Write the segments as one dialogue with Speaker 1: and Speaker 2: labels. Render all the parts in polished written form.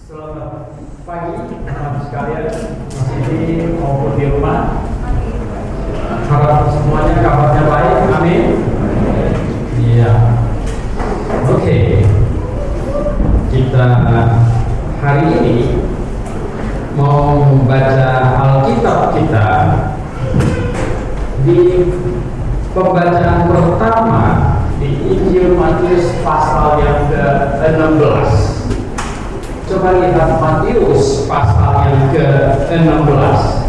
Speaker 1: Selamat pagi teman-teman sekalian, masih maupun di rumah. Harap semuanya kabarnya baik, amin. Iya. Oke. Kita hari ini mau membaca Alkitab kita di pembacaan pertama di Injil Matius pasal yang ke-16. Coba lihat Matius pasal yang ke-16.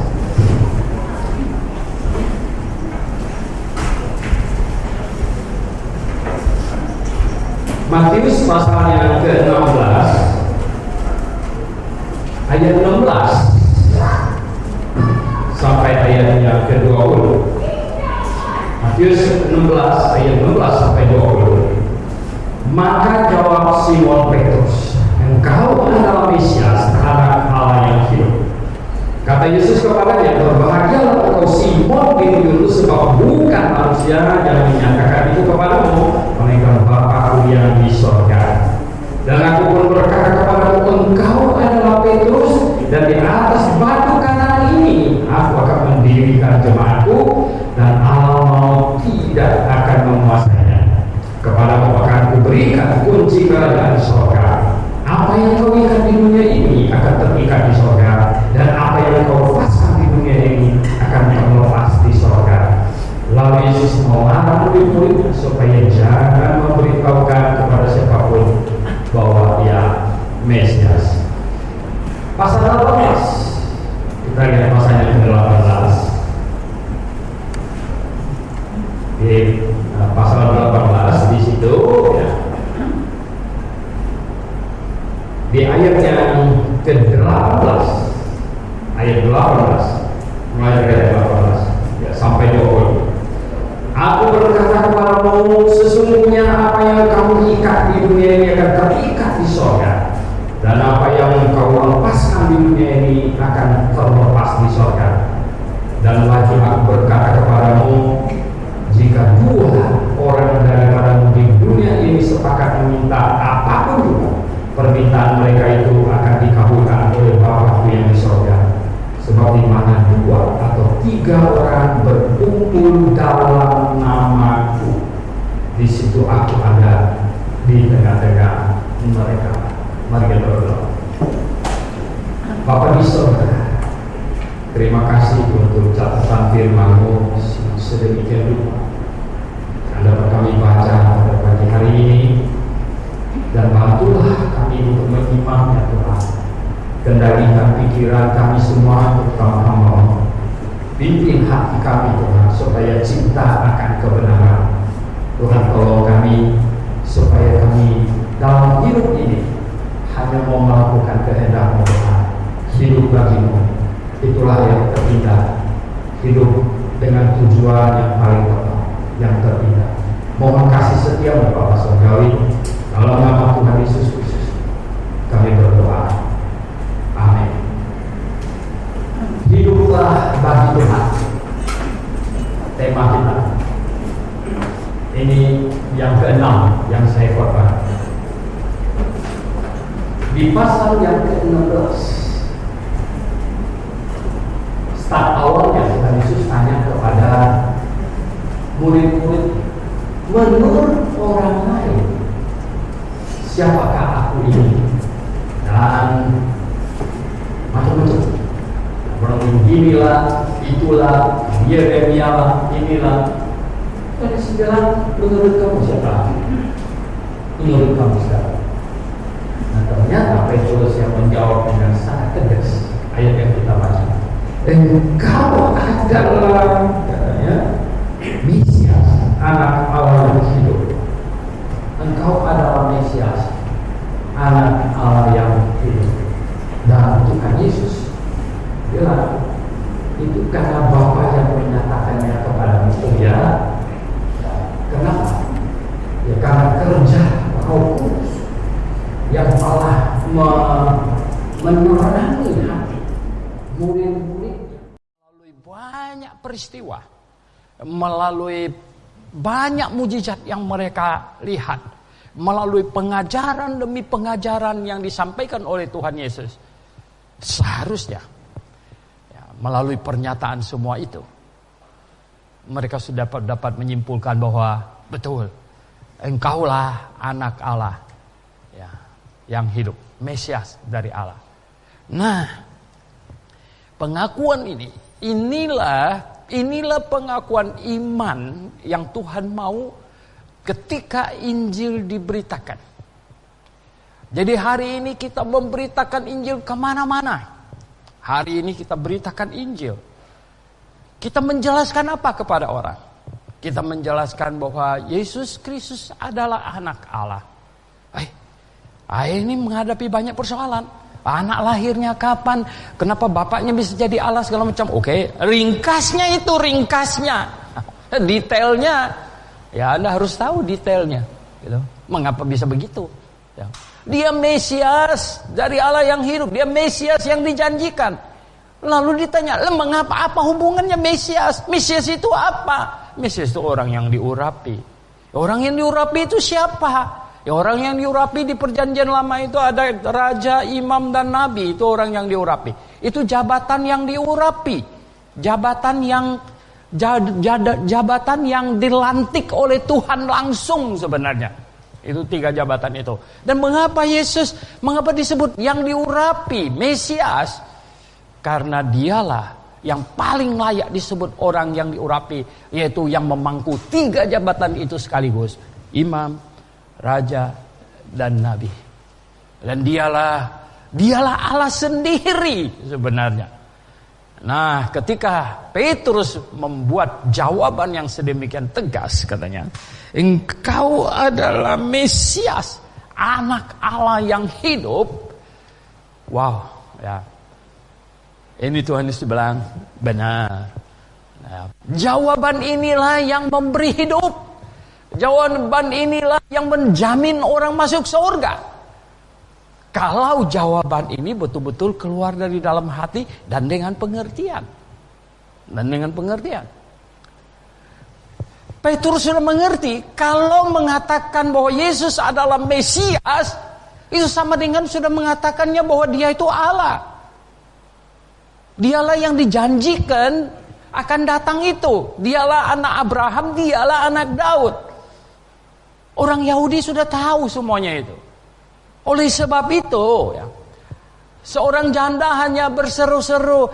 Speaker 1: Matius pasal yang ke-16 ayat 16 sampai ayat yang ke-20. Matius 16 ayat 16 sampai 20. Maka jawab Simon Petrus, "Engkau adalah Mesias, Anak Allah yang hidup." Kata Yesus kepadanya, "Berbahagialah engkau Simon bin Yunus, sebab bukan manusia yang menyatakan itu kepadamu, melainkan Bapa-Ku yang di sorga. Dan aku pun berkata kepadamu, engkau adalah Petrus, dan di atas batu karang ini aku akan mendirikan jemaatku, dan alam maut tidak akan menguasainya. Kepadamu akan kuberikan kunci kerajaan sorga. Apa yang kau ikat di dunia ini akan terikat di sorga, dan apa yang kau lepaskan di dunia ini akan terlepas di sorga." Lalu Yesus melarang murid-murid supaya jangan memberitahukan kepada siapapun bahwa Dia Mesias. Pasal 18, kita lihat pasal yang ke-18. Di pasal 18 di situ ya. Di ayat yang ke-18, ayat 18, mulai dari ayat 18 ya, sampai 20. "Aku berkata kepadamu, sesungguhnya apa yang kamu ikat di dunia ini akan terikat di sorga, dan apa yang kau lepaskan di dunia ini akan terlepas di sorga. Dan lagi aku berkata kepadamu, jika dua orang daripadamu di dunia ini sepakat meminta apapun juga, permintaan mereka itu akan dikabulkan oleh Bapa-Ku yang di sorga. Sebab di mana dua atau tiga orang berkumpul dalam nama-Ku, di situ aku ada di tengah-tengah mereka." Mari kita berdoa. Bapa di sorga, terima kasih untuk catatan firman-Mu sedemikian rupa yang dapat kami baca pada pagi hari ini, dan bantulah kami untuk menyimaknya Tuhan. Kendalikan pikiran kami semua, terutama hamba-Mu. Pimpin hati kami Tuhan, supaya cinta akan kebenaran. Tuhan, tolong kami supaya kami dalam hidup ini hanya mau melakukan kehendak-Mu Tuhan. Hidup bagi-Mu, itulah yang terindah. Hidup dengan tujuan yang paling tepat, yang terindah. Mohon kasih setia-Mu Bapa Surgawi, dalam nama Tuhan Yesus Kristus kami berdoa. Amin. Hiduplah bagi Tuhan, tema kita. Ini yang ke-6 yang saya korban. Di pasal yang ke-16, start awalnya Tuhan Yesus tanya kepada murid-murid, menurut orang lain siapakah aku ini? Dan macam-macam. Orang inilah, itulah, Yeremia lah, inilah. Dan sekarang menurut kamu siapa? Menurut kamu siapa? Nah, ternyata Petrus yang menjawab dengan sangat tegas. Ayat yang kita baca, "Engkau adalah," katanya, "Mesias, Anak Allah yang hidup." Engkau adalah Mesias, Anak Allah yang hidup. Dan Tuhan Yesus bilang, itu karena Bapa yang menyatakannya kepadamu. Oh ya, kenapa? Ya karena kerja Roh Kudus yang telah menerangi hati murid-muridnya melalui banyak peristiwa, melalui banyak mujizat yang mereka lihat,
Speaker 2: melalui pengajaran demi pengajaran yang disampaikan oleh Tuhan Yesus, seharusnya melalui pernyataan semua itu, mereka sudah dapat menyimpulkan bahwa betul, engkaulah anak Allah yang hidup, Mesias dari Allah. Nah, pengakuan inilah pengakuan iman yang Tuhan mau ketika Injil diberitakan. Jadi hari ini kita memberitakan Injil kemana-mana. Hari ini kita beritakan Injil. Kita menjelaskan apa kepada orang? Kita menjelaskan bahwa Yesus Kristus adalah anak Allah. Ini menghadapi banyak persoalan. Anak lahirnya kapan? Kenapa bapaknya bisa jadi Allah segala macam? Oke, ringkasnya. Detailnya, ya Anda harus tahu detailnya. Gitu. Mengapa bisa begitu? Ya. Dia Mesias dari Allah yang hidup. Dia Mesias yang dijanjikan. Lalu ditanya, mengapa, apa hubungannya Mesias? Mesias itu apa? Mesias itu orang yang diurapi. Orang yang diurapi itu siapa? Orang yang diurapi di perjanjian lama itu ada raja, imam, dan nabi. Itu orang yang diurapi. Itu jabatan yang diurapi. Jabatan yang dilantik oleh Tuhan langsung sebenarnya. Itu 3 jabatan itu. Dan mengapa disebut yang diurapi, Mesias? Karena dialah yang paling layak disebut orang yang diurapi, yaitu yang memangku 3 jabatan itu sekaligus, imam, raja, dan nabi. Dan dialah Allah sendiri sebenarnya. Nah, ketika Petrus membuat jawaban yang sedemikian tegas, katanya, engkau adalah Mesias, anak Allah yang hidup. Wow, ya. Ini Tuhan Yesus bilang benar. Nah, jawaban inilah yang memberi hidup. Jawaban inilah yang menjamin orang masuk surga. Kalau jawaban ini betul-betul keluar dari dalam hati dan dengan pengertian. Petrus sudah mengerti kalau mengatakan bahwa Yesus adalah Mesias, itu sama dengan sudah mengatakannya bahwa dia itu Allah. Dialah yang dijanjikan akan datang itu. Dialah anak Abraham, dialah anak Daud. Orang Yahudi sudah tahu semuanya itu. Oleh sebab itu, seorang janda hanya berseru-seru,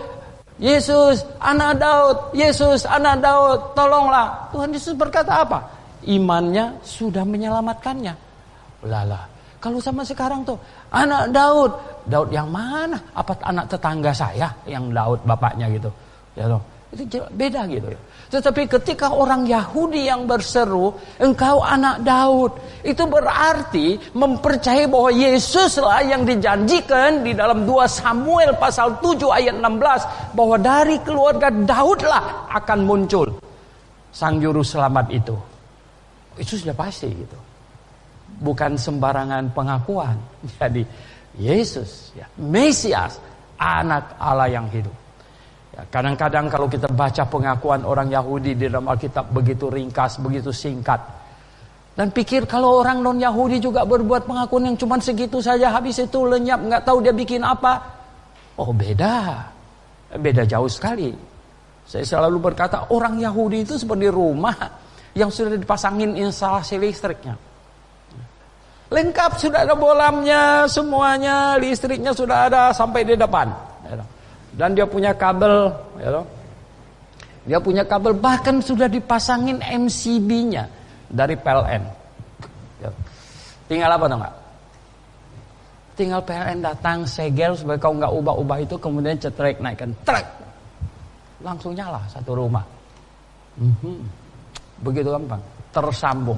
Speaker 2: Yesus anak Daud, Yesus anak Daud, tolonglah. Tuhan Yesus berkata apa? Imannya sudah menyelamatkannya. Lala. Kalau sama sekarang tuh, anak Daud yang mana? Apa anak tetangga saya yang Daud bapaknya gitu? Ya loh. Itu beda gitu. Tetapi ketika orang Yahudi yang berseru, engkau anak Daud, itu berarti mempercayai bahwa Yesuslah yang dijanjikan di dalam 2 Samuel pasal 7 ayat 16, bahwa dari keluarga Daudlah akan muncul sang juru selamat itu. Itu sudah pasti gitu. Bukan sembarangan pengakuan. Jadi Yesus, Mesias, anak Allah yang hidup. Kadang-kadang kalau kita baca pengakuan orang Yahudi di dalam Alkitab begitu ringkas, begitu singkat, dan pikir kalau orang non-Yahudi juga berbuat pengakuan yang cuma segitu saja, habis itu lenyap, nggak tahu dia bikin apa. Oh, beda jauh sekali. Saya selalu berkata orang Yahudi itu seperti rumah yang sudah dipasangin instalasi listriknya. Lengkap, sudah ada bolamnya, semuanya, listriknya sudah ada sampai di depan. Dan dia punya kabel, dia punya kabel, bahkan sudah dipasangin MCB-nya dari PLN. Tinggal apa tuh enggak? Tinggal PLN datang segel supaya kau nggak ubah-ubah itu, kemudian cetrek naikkan truk, langsung nyala satu rumah. Begitu gampang, tersambung.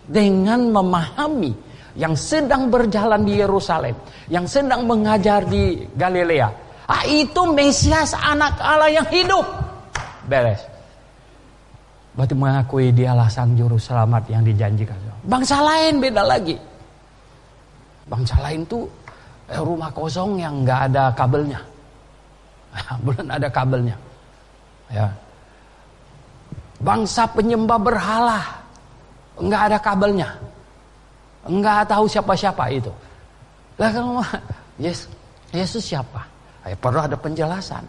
Speaker 2: Dengan memahami yang sedang berjalan di Yerusalem, yang sedang mengajar di Galilea, itu Mesias anak Allah yang hidup. Beres. Berarti mengakui dialah sang juru selamat yang dijanjikan. Bangsa lain beda lagi. Bangsa lain tuh rumah kosong yang nggak ada kabelnya. Belum ada kabelnya. Ya. Bangsa penyembah berhala, nggak ada kabelnya. Enggak tahu siapa-siapa itu. Lah kalau Yesus siapa? Perlu ada penjelasan.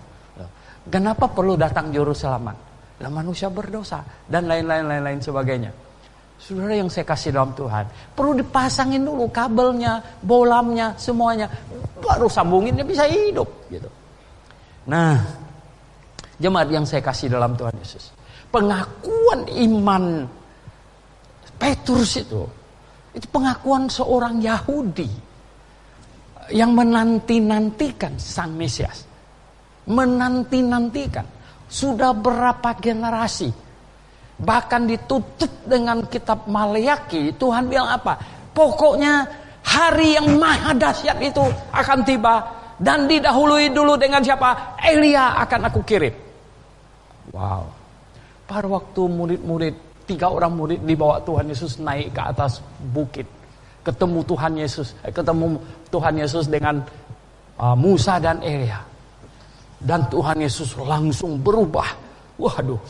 Speaker 2: Kenapa perlu datang juru selamat? Lah manusia berdosa dan lain-lain sebagainya. Saudara yang saya kasih dalam Tuhan, perlu dipasangin dulu kabelnya, bolamnya, semuanya, baru sambunginnya bisa hidup gitu. Nah, jemaat yang saya kasih dalam Tuhan Yesus, pengakuan iman Petrus itu pengakuan seorang Yahudi yang menanti-nantikan Sang Mesias. Menanti-nantikan. Sudah berapa generasi. Bahkan ditutup dengan kitab Maleaki. Tuhan bilang apa? Pokoknya hari yang maha dahsyat itu akan tiba. Dan didahului dulu dengan siapa? Elia akan aku kirim. Wow. Pada waktu murid-murid, 3 orang murid dibawa Tuhan Yesus naik ke atas bukit. Ketemu Tuhan Yesus dengan Musa dan Elia. Dan Tuhan Yesus langsung berubah. Waduh,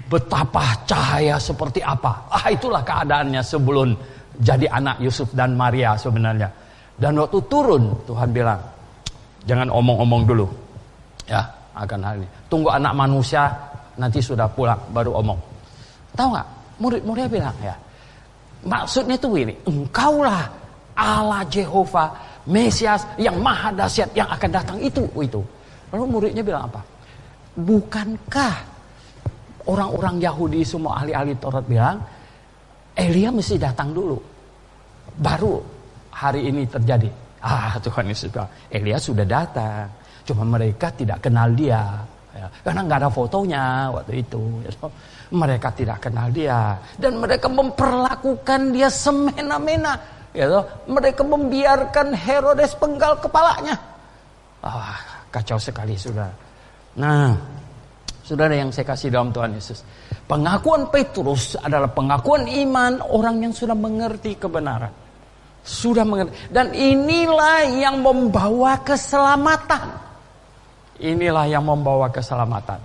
Speaker 2: betapa cahaya seperti apa. Itulah keadaannya sebelum jadi anak Yusuf dan Maria sebenarnya. Dan waktu turun, Tuhan bilang, jangan omong-omong dulu. Ya, akan hal ini. Tunggu anak manusia nanti sudah pulang baru omong. Tahu nggak? Murid-muridnya bilang ya. Maksudnya itu ini, engkaulah Allah Jehovah Mesias yang maha dahsyat yang akan datang itu. Lalu muridnya bilang apa? Bukankah orang-orang Yahudi semua ahli-ahli Taurat bilang Elia mesti datang dulu, baru hari ini terjadi. Tuhan Yesus bilang Elia sudah datang, cuma mereka tidak kenal dia. Karena nggak ada fotonya waktu itu. Mereka tidak kenal dia. Dan mereka memperlakukan dia semena-mena. Mereka membiarkan Herodes penggal kepalanya. Kacau sekali saudara. Nah, saudara yang saya kasih dalam Tuhan Yesus, pengakuan Petrus adalah pengakuan iman orang yang sudah mengerti kebenaran. Sudah mengerti. Dan inilah yang membawa keselamatan. Inilah yang membawa keselamatan.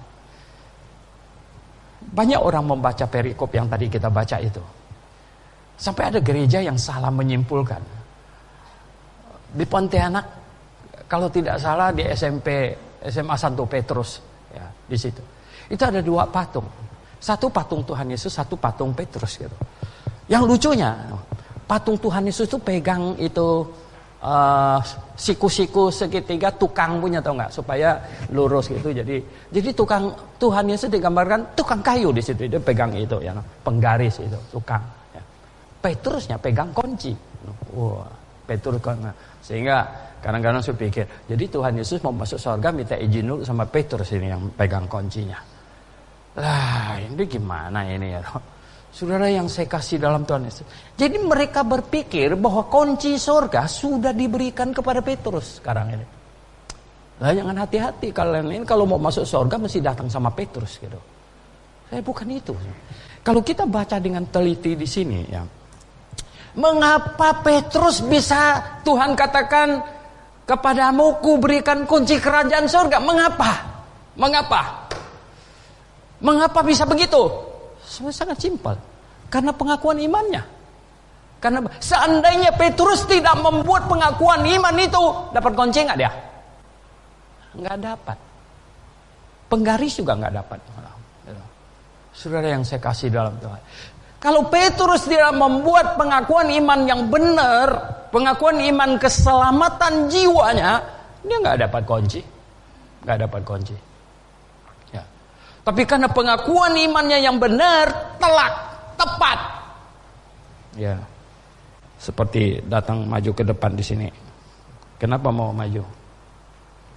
Speaker 2: Banyak orang membaca perikop yang tadi kita baca itu. Sampai ada gereja yang salah menyimpulkan. Di Pontianak, kalau tidak salah di SMA Santo Petrus, ya, di situ. Itu ada 2 patung. Satu patung Tuhan Yesus, satu patung Petrus gitu. Yang lucunya, patung Tuhan Yesus itu pegang itu siku-siku segitiga tukang punya, tahu nggak, supaya lurus gitu. Jadi tukang Tuhan Yesus digambarkan tukang kayu di situ, dia pegang itu ya, penggaris itu tukang. Ya. Petrusnya pegang kunci. Wah, Petrus kan, sehingga kadang-kadang saya pikir, jadi Tuhan Yesus mau masuk surga minta izin dulu sama Petrus ini yang pegang kuncinya. Lah, ini gimana ini ya? Saudara yang saya kasih dalam Tuhan Yesus. Jadi mereka berpikir bahwa kunci surga sudah diberikan kepada Petrus sekarang ini. Lah jangan hati-hati kalian ini kalau mau masuk surga mesti datang sama Petrus gitu. Saya bukan itu. Kalau kita baca dengan teliti di sini ya. Mengapa Petrus bisa Tuhan katakan kepadamu ku berikan kunci kerajaan surga? Mengapa bisa begitu? Sangat simpel. Karena pengakuan imannya. Karena seandainya Petrus tidak membuat pengakuan iman itu, dapat kunci nggak dia? Nggak dapat. Penggaris juga nggak dapat. Saudara yang saya kasih dalam Tuhan. Kalau Petrus tidak membuat pengakuan iman yang benar, pengakuan iman keselamatan jiwanya, dia nggak dapat kunci. Nggak dapat kunci. Tapi karena pengakuan imannya yang benar, telak, tepat. Ya, seperti datang maju ke depan di sini. Kenapa mau maju?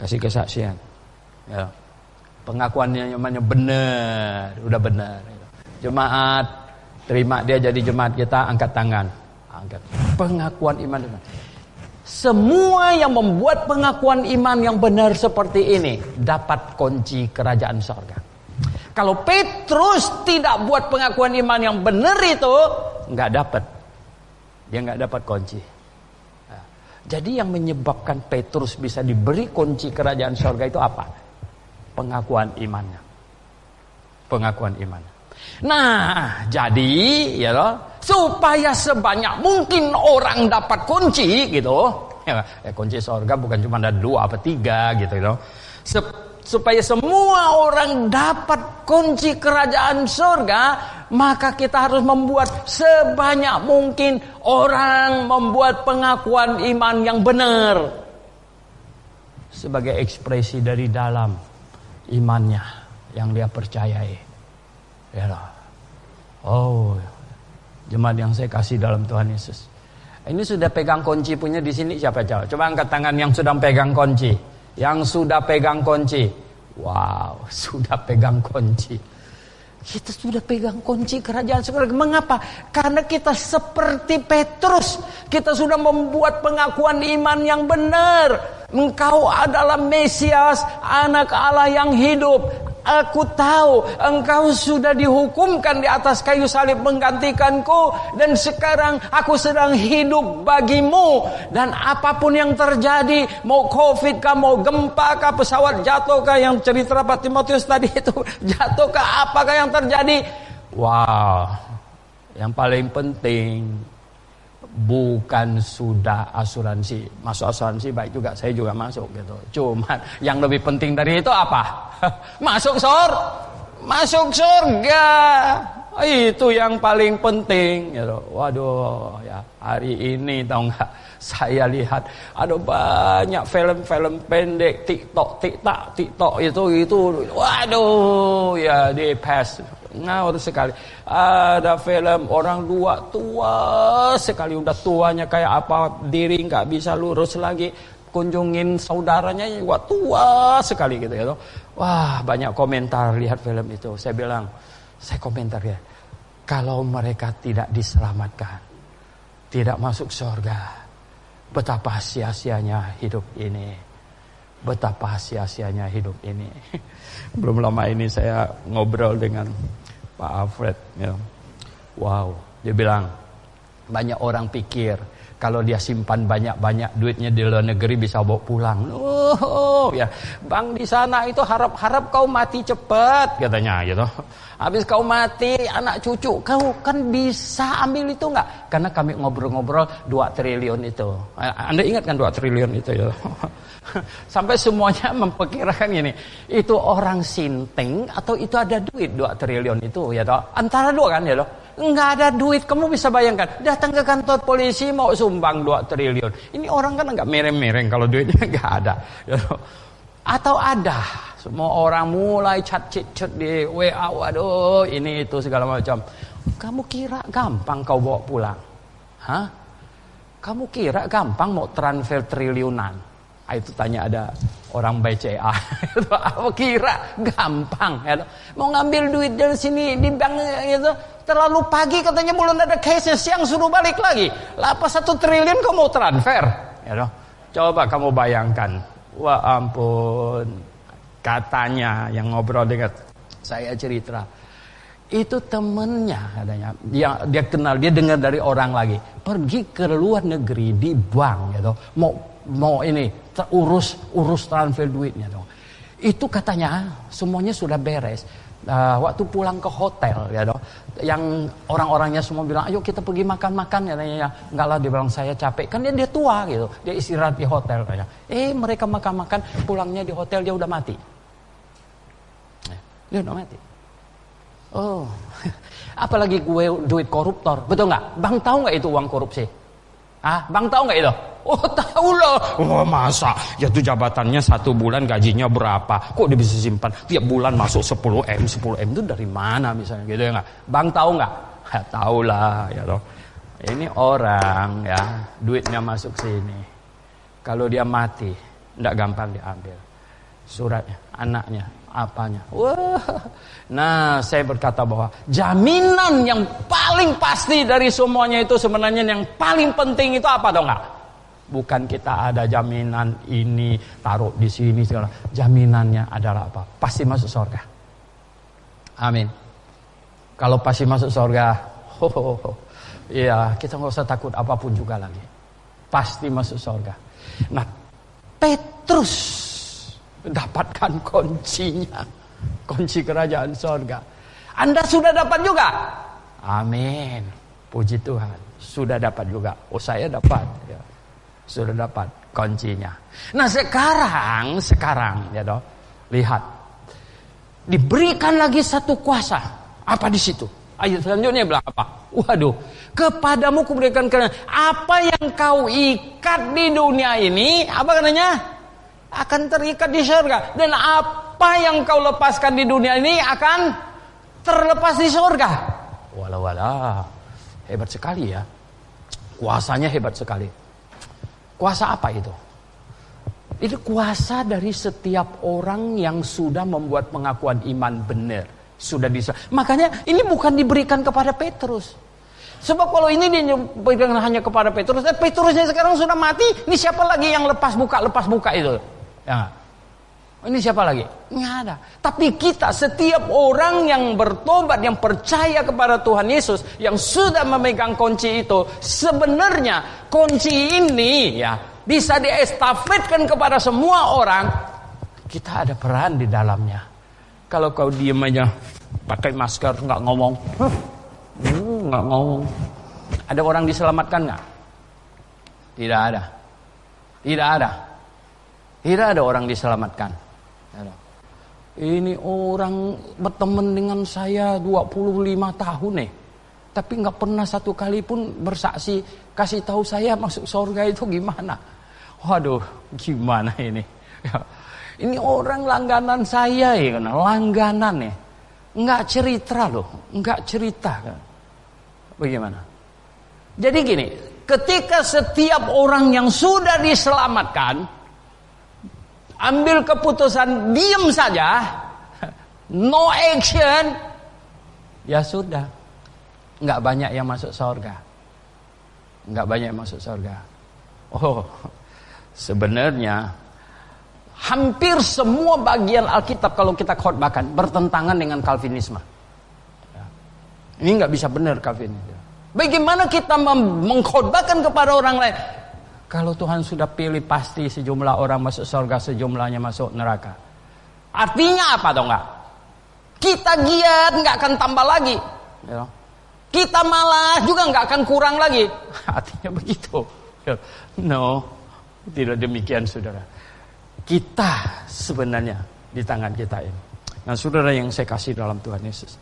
Speaker 2: Kasih kesaksian. Ya, pengakuannya imannya benar, udah benar. Jemaat, terima dia jadi jemaat kita, angkat tangan. Angkat. Pengakuan iman benar. Semua yang membuat pengakuan iman yang benar seperti ini dapat kunci kerajaan surga. Kalau Petrus tidak buat pengakuan iman yang benar itu, nggak dapat. Dia nggak dapat kunci. Nah, jadi yang menyebabkan Petrus bisa diberi kunci kerajaan surga itu apa? Pengakuan imannya. Pengakuan iman. Nah, jadi ya loh, supaya sebanyak mungkin orang dapat kunci gitu. Ya, kunci surga bukan cuma ada 2 atau 3 gitu loh. Supaya semua orang dapat kunci kerajaan surga, maka kita harus membuat sebanyak mungkin orang membuat pengakuan iman yang benar sebagai ekspresi dari dalam imannya yang dia percayai. Ya loh. Oh, jemaat yang saya kasih dalam Tuhan Yesus. Ini sudah pegang kunci punya di sini siapa coba? Coba angkat tangan yang sudah pegang kunci. Yang sudah pegang kunci. Wow, sudah pegang kunci. Kita sudah pegang kunci kerajaan surga. Mengapa? Karena kita seperti Petrus. Kita sudah membuat pengakuan iman yang benar. Engkau adalah Mesias, anak Allah yang hidup. Aku tahu engkau sudah dihukumkan di atas kayu salib menggantikanku, dan sekarang aku sedang hidup bagimu. Dan apapun yang terjadi, mau COVID kah, mau gempa kah, pesawat jatuh kah, yang cerita Pak Timotius tadi itu jatuh kah, apakah yang terjadi? Wow, yang paling penting bukan sudah asuransi. Masuk asuransi baik juga, saya juga masuk gitu. Cuman yang lebih penting dari itu apa? Masuk surga. Itu yang paling penting gitu. Waduh, ya hari ini tahu nggak, saya lihat ada banyak film-film pendek, TikTok itu. Waduh, ya di pass ngawur sekali. Ada film orang tua sekali, udah tuanya kayak apa, diri nggak bisa lurus lagi, kunjungin saudaranya juga tua sekali gitu ya. Wah, banyak komentar lihat film itu. Saya komentar ya, kalau mereka tidak diselamatkan, tidak masuk surga, betapa sia-sianya hidup ini. Betapa sia-sianya hidup ini. Belum lama ini saya ngobrol dengan Pak Alfred ya. Wow, dia bilang banyak orang pikir kalau dia simpan banyak-banyak duitnya di luar negeri bisa bawa pulang. Oh ya, bang di sana itu harap kau mati cepat katanya gitu. Habis kau mati, anak cucu kau kan bisa ambil itu enggak? Karena kami ngobrol-ngobrol 2 triliun itu. Anda ingat kan 2 triliun itu ya? Sampai semuanya memperkirakan gini, itu orang sinting atau itu ada duit 2 triliun itu ya toh? Antara 2 kan ya toh? Enggak ada duit, kamu bisa bayangkan, datang ke kantor polisi mau sumbang 2 triliun. Ini orang kan enggak mereng-mereng kalau duitnya enggak ada ya toh? Atau ada, semua orang mulai chat di WA, waduh ini itu segala macam. Kamu kira gampang kau bawa pulang? Hah? Kamu kira gampang mau transfer triliunan? Itu tanya ada orang BCA. Aku kira gampang ya. Mau ngambil duit dari sini di bank itu terlalu pagi katanya belum ada case, siang suruh balik lagi. Lapas 1 triliun kau mau transfer ya. Coba kamu bayangkan. Wah ampun. Katanya yang ngobrol dengan saya cerita, itu temennya katanya, dia kenal, dia dengar dari orang lagi, pergi ke luar negeri di bank gitu, mau ini urus transfer duitnya dong. Itu katanya semuanya sudah beres. Waktu pulang ke hotel ya dong, yang orang-orangnya semua bilang ayo kita pergi makan-makan katanya. Enggak lah, dia bilang saya capek, kan dia tua gitu, dia istirahat di hotel katanya. Mereka makan-makan, pulangnya di hotel dia udah mati. Dia udah mati. Oh, apalagi gue duit koruptor, betul nggak? Bang tahu nggak itu uang korupsi? Bang tahu nggak itu? Oh tahu loh. Oh masa? Ya tuh jabatannya 1 bulan gajinya berapa? Kok dia bisa simpan tiap bulan masuk 10 M itu dari mana misalnya gitu ya nggak? Bang tahu nggak? Tahu lah ya loh. Ini orang ya duitnya masuk sini. Kalau dia mati, nggak gampang diambil. Suratnya, anaknya, apanya. Wah. Nah, saya berkata bahwa jaminan yang paling pasti dari semuanya itu sebenarnya yang paling penting itu apa dong nggak? Bukan kita ada jaminan ini taruh di sini segala. Jaminannya adalah apa? Pasti masuk surga. Amin. Kalau pasti masuk surga, iya kita nggak usah takut apapun juga lagi. Pasti masuk surga. Nah, Petrus dapatkan kuncinya, kunci kerajaan surga. Anda sudah dapat juga? Amin. Puji Tuhan. Sudah dapat juga. Oh, saya dapat. Ya. Sudah dapat kuncinya. Nah, sekarang ya toh. Lihat. Diberikan lagi satu kuasa. Apa di situ? Ayat selanjutnya bilang apa? Waduh, kepadamu kuberikan apa yang kau ikat di dunia ini, apa katanya? Akan terikat di surga. Dan apa yang kau lepaskan di dunia ini akan terlepas di surga. Walah, hebat sekali ya. Kuasanya hebat sekali. Kuasa apa itu? Itu kuasa dari setiap orang yang sudah membuat pengakuan iman benar. Sudah bisa. Makanya ini bukan diberikan kepada Petrus. Sebab kalau ini diberikan hanya kepada Petrus, Petrusnya sekarang sudah mati. Ini siapa lagi yang lepas buka itu? Ya. Ini siapa lagi? Nggak ada. Tapi kita, setiap orang yang bertobat, yang percaya kepada Tuhan Yesus, yang sudah memegang kunci itu, sebenarnya kunci ini ya bisa diestafetkan kepada semua orang. Kita ada peran di dalamnya. Kalau kau diem aja, pakai masker, nggak ngomong, nggak ngomong, ada orang diselamatkan nggak? Tidak ada. Tidak ada orang diselamatkan. Ini orang berteman dengan saya 25 tahun nih, tapi nggak pernah satu kali pun bersaksi kasih tahu saya masuk surga itu gimana. Waduh, gimana ini? Ini orang langganan saya ya, langganan ya, nggak cerita loh, nggak cerita. Bagaimana? Jadi gini, ketika setiap orang yang sudah diselamatkan ambil keputusan diam saja, no action, ya sudah, nggak banyak yang masuk surga, Oh, sebenarnya hampir semua bagian Alkitab kalau kita khotbahkan bertentangan dengan Calvinisme. Ini nggak bisa benar Calvinisme. Bagaimana kita mengkhotbahkan kepada orang lain? Kalau Tuhan sudah pilih pasti sejumlah orang masuk surga, sejumlahnya masuk neraka. Artinya apa dong nggak? Kita giat nggak akan tambah lagi. Kita malah juga nggak akan kurang lagi. Artinya begitu. No, tidak demikian saudara. Kita sebenarnya di tangan kita ini. Nah saudara yang saya kasih dalam Tuhan Yesus,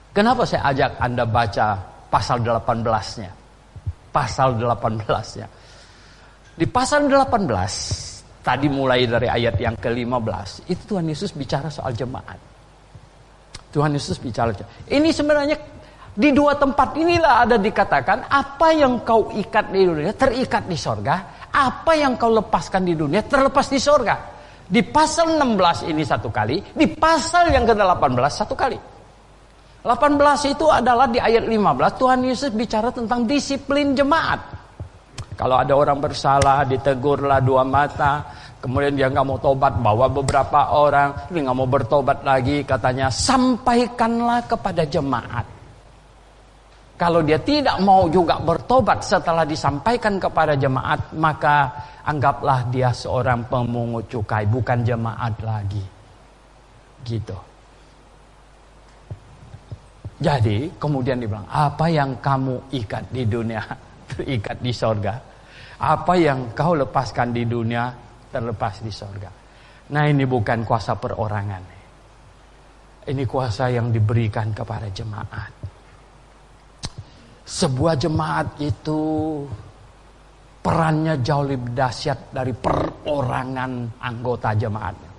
Speaker 2: kenapa saya ajak Anda baca pasal 18-nya? Pasal 18-nya. Di pasal 18, tadi mulai dari ayat yang ke-15, itu Tuhan Yesus bicara soal jemaat. Tuhan Yesus bicara. Ini sebenarnya di dua tempat inilah ada dikatakan, apa yang kau ikat di dunia terikat di sorga, apa yang kau lepaskan di dunia terlepas di sorga. Di pasal 16 ini satu kali, di pasal yang ke-18 satu kali. 18 itu adalah di ayat 15 Tuhan Yesus bicara tentang disiplin jemaat. Kalau ada orang bersalah, ditegurlah dua mata, kemudian dia nggak mau tobat, bawa beberapa orang, dia nggak mau bertobat lagi, katanya sampaikanlah kepada jemaat. Kalau dia tidak mau juga bertobat setelah disampaikan kepada jemaat, maka anggaplah dia seorang pemungut cukai, bukan jemaat lagi. Gitu. Jadi kemudian dibilang, apa yang kamu ikat di dunia terikat di sorga. Apa yang kau lepaskan di dunia terlepas di sorga. Nah ini bukan kuasa perorangan. Ini kuasa yang diberikan kepada jemaat. Sebuah jemaat itu perannya jauh lebih dahsyat dari perorangan anggota jemaatnya.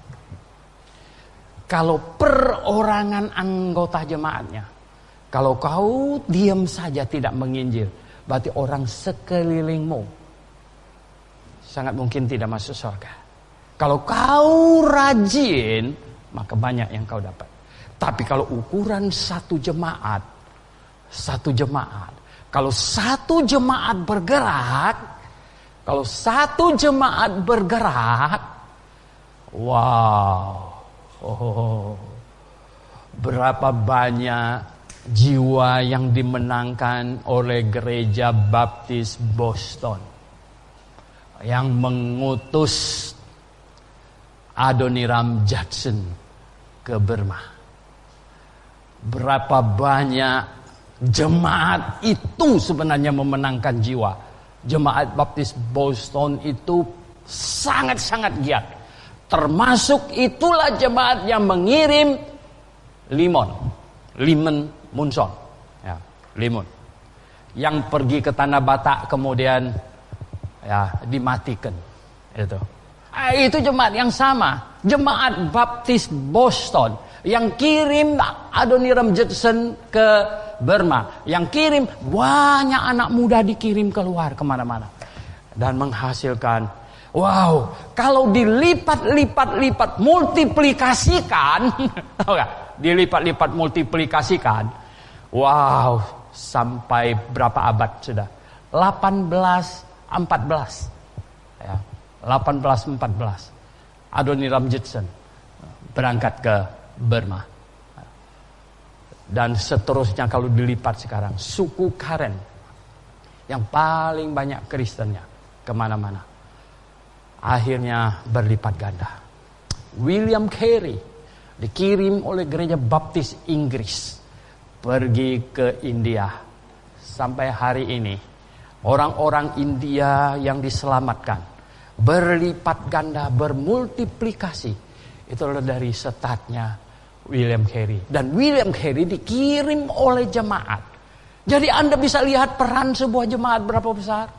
Speaker 2: Kalau perorangan anggota jemaatnya, kalau kau diam saja tidak menginjil, berarti orang sekelilingmu sangat mungkin tidak masuk surga. Kalau kau rajin, maka banyak yang kau dapat. Tapi kalau ukuran satu jemaat, kalau satu jemaat bergerak, wow, berapa banyak jiwa yang dimenangkan oleh gereja Baptis Boston yang mengutus Adoniram Judson ke Burma. Berapa banyak jemaat itu sebenarnya memenangkan jiwa. Jemaat Baptis Boston itu sangat-sangat giat. Termasuk itulah jemaat yang mengirim Limon Munson, ya, Limon, yang pergi ke Tanah Batak kemudian ya dimatikan. Itu jemaat yang sama, jemaat Baptis Boston yang kirim Adoniram Judson ke Burma, yang kirim banyak anak muda dikirim keluar kemana-mana dan menghasilkan. Wow, kalau dilipat multiplikasikan, wow, sampai berapa abad sudah? 1814, ya, 1814. Adoniram Judson berangkat ke Burma, dan seterusnya kalau dilipat sekarang, suku Karen yang paling banyak Kristennya kemana-mana. Akhirnya berlipat ganda. William Carey dikirim oleh gereja Baptis Inggris pergi ke India. Sampai hari ini orang-orang India yang diselamatkan berlipat ganda, bermultiplikasi. Itu adalah dari setatnya William Carey. Dan William Carey dikirim oleh jemaat. Jadi Anda bisa lihat peran sebuah jemaat berapa besar.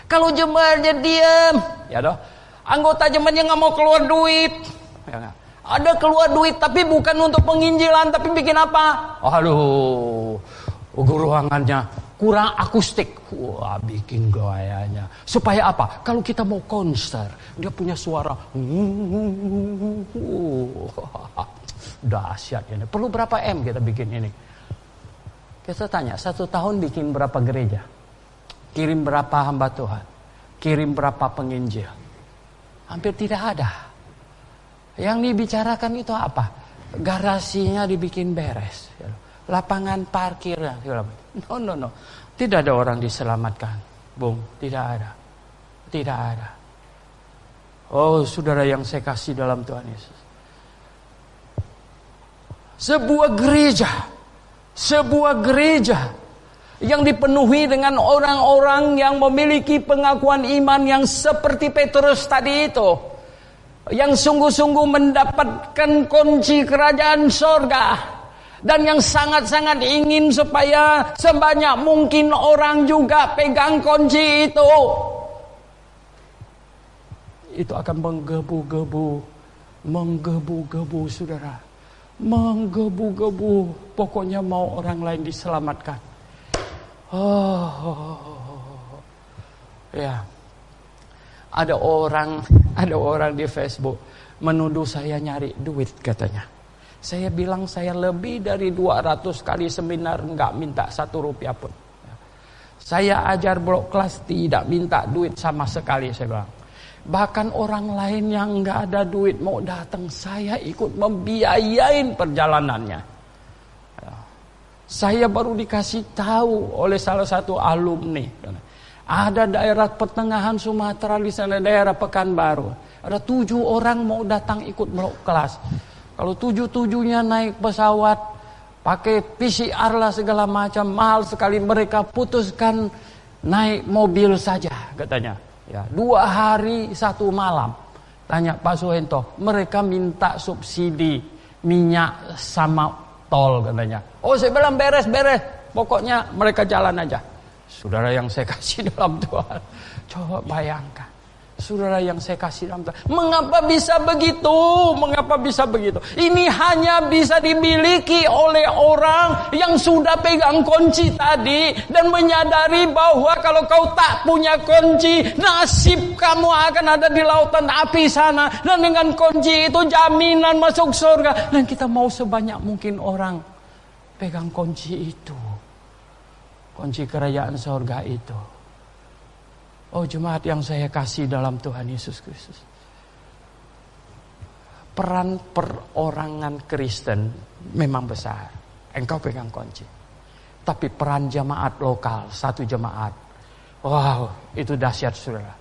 Speaker 2: Kalau jemaatnya diam, ya doh, anggota jemaatnya nggak mau keluar duit, ya, ada keluar duit tapi bukan untuk penginjilan, tapi bikin apa? Aduh, ruangannya kurang akustik, wah bikin gayanya. Supaya apa? Kalau kita mau konser, dia punya suara, dahsyat ini. Perlu berapa M kita bikin ini? Kita tanya, 1 tahun bikin berapa gereja? Kirim berapa hamba Tuhan? Kirim berapa penginjil? Hampir tidak ada. Yang dibicarakan itu apa? Garasinya dibikin beres, lapangan parkir. No. Tidak ada orang diselamatkan, Bung. Tidak ada. Oh, saudara yang saya kasih dalam Tuhan Yesus. Sebuah gereja yang dipenuhi dengan orang-orang yang memiliki pengakuan iman yang seperti Petrus tadi itu, yang sungguh-sungguh mendapatkan kunci kerajaan sorga, dan yang sangat-sangat ingin supaya sebanyak mungkin orang juga pegang kunci itu akan menggebu-gebu saudara, menggebu-gebu. Pokoknya mau orang lain diselamatkan. Ya, ada orang di Facebook menuduh saya nyari duit katanya. Saya bilang saya lebih dari 200 kali seminar nggak minta 1 rupiah pun. Saya ajar blok kelas tidak minta duit sama sekali, saya bilang. Bahkan orang lain yang nggak ada duit mau datang, saya ikut membiayain perjalanannya. Saya baru dikasih tahu oleh salah satu alumni, ada daerah pertengahan Sumatera di sana, daerah Pekanbaru, ada 7 orang mau datang ikut blok kelas. Kalau 7-7-nya naik pesawat, pakai PCR lah segala macam, mahal sekali. Mereka putuskan naik mobil saja katanya. Ya, 2 hari 1 malam. Tanya Pak Suhento, mereka minta subsidi minyak sama tol katanya. Oh, saya bilang beres. Pokoknya mereka jalan aja. Saudara yang saya kasih dalam Tuhan, coba bayangkan. Saudara yang saya kasih dalam Tuhan, mengapa bisa begitu? Ini hanya bisa dimiliki oleh orang yang sudah pegang kunci tadi dan menyadari bahwa kalau kau tak punya kunci, nasib kamu akan ada di lautan api sana. Dan dengan kunci itu jaminan masuk surga. Dan kita mau sebanyak mungkin orang pegang kunci itu, kunci kerajaan surga itu. Oh, jemaat yang saya kasih dalam Tuhan Yesus Kristus, peran perorangan Kristen memang besar. Engkau pegang kunci. Tapi peran jemaat lokal, satu jemaat, wow, itu dahsyat saudara.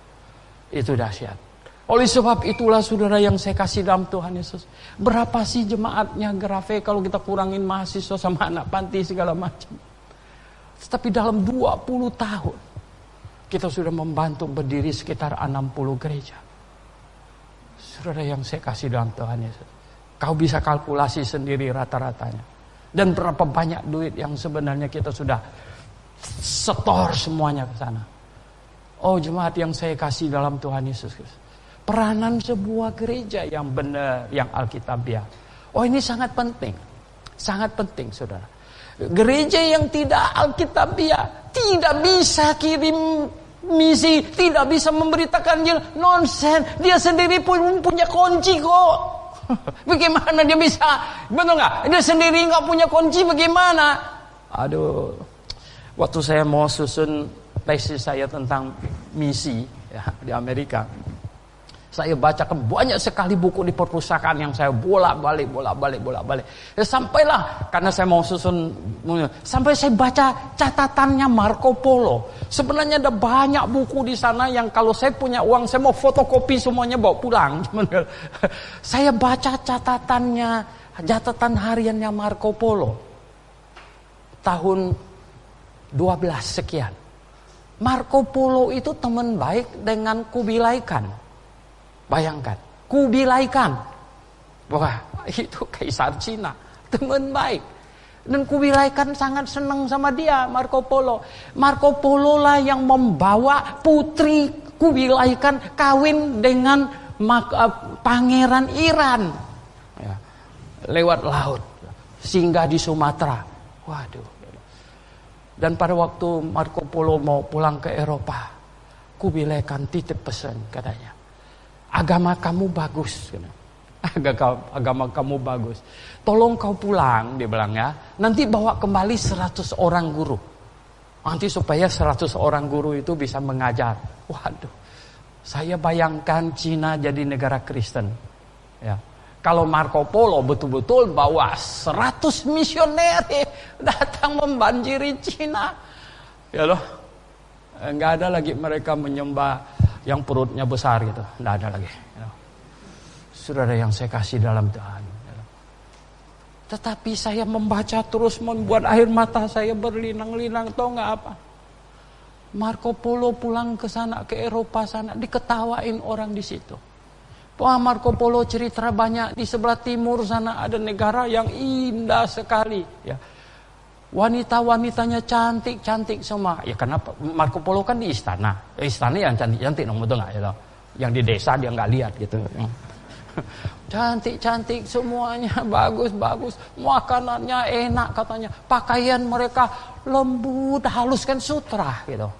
Speaker 2: Itu dahsyat. Oleh sebab itulah saudara yang saya kasih dalam Tuhan Yesus. Berapa sih jemaatnya Grafe kalau kita kurangin mahasiswa sama anak panti segala macam. Tetapi dalam 20 tahun kita sudah membantu berdiri sekitar 60 gereja. Saudara yang saya kasih dalam Tuhan Yesus. Kau bisa kalkulasi sendiri rata-ratanya. Dan berapa banyak duit yang sebenarnya kita sudah setor semuanya ke sana. Oh jemaat yang saya kasih dalam Tuhan Yesus Kristus. Peranan sebuah gereja yang benar, yang alkitabiah. Oh ini sangat penting. Sangat penting saudara. Gereja yang tidak alkitabiah tidak bisa kirim misi, tidak bisa memberitakan Injil. Nonsen, dia sendiri pun punya kunci kok. Bagaimana dia bisa? Betul nggak? Dia sendiri nggak punya kunci, bagaimana? Aduh, waktu saya mau susun tesis saya tentang misi ya, di Amerika, saya bacakan banyak sekali buku di perpustakaan yang saya bolak-balik. Ya, sampailah karena saya mau susun, sampai saya baca catatannya Marco Polo. Sebenarnya ada banyak buku di sana yang kalau saya punya uang saya mau fotokopi semuanya bawa pulang. Saya baca catatan hariannya Marco Polo tahun 12 sekian. Marco Polo itu teman baik dengan Kubilai Khan. Bayangkan, Kubilai Khan. Wah, itu kaisar Cina, teman baik. Dan Kubilai Khan sangat senang sama dia, Marco Polo. Marco Polo lah yang membawa putri Kubilai Khan kawin dengan pangeran Iran. Ya, lewat laut, singgah di Sumatera. Waduh. Dan pada waktu Marco Polo mau pulang ke Eropa, Kubilai Khan titip pesan katanya. Agama kamu bagus. Agama kamu bagus. Tolong kau pulang, dia bilang ya. Nanti bawa kembali 100 orang guru. Nanti supaya 100 orang guru itu bisa mengajar. Waduh. Saya bayangkan Cina jadi negara Kristen. Ya. Kalau Marco Polo betul-betul bawa 100 misioner datang membanjiri Cina. Ya loh. Enggak ada lagi mereka menyembah yang perutnya besar gitu, tidak ada lagi. Saudara yang saya kasih dalam Tuhan. Tetapi saya membaca terus membuat air mata saya berlinang-linang, tahu nggak apa? Marco Polo pulang ke sana, ke Eropa sana, diketawain orang di situ. Wah, Marco Polo cerita banyak, di sebelah timur sana ada negara yang indah sekali. Ya. Wanita-wanitanya cantik-cantik semua. Ya kenapa? Marco Polo kan di istana. Istana yang cantik-cantik dong, betul nggak ya? Yang di desa dia nggak lihat gitu. Cantik-cantik semuanya, bagus-bagus. Makanannya enak katanya. Pakaian mereka lembut, halus kan sutra gitu.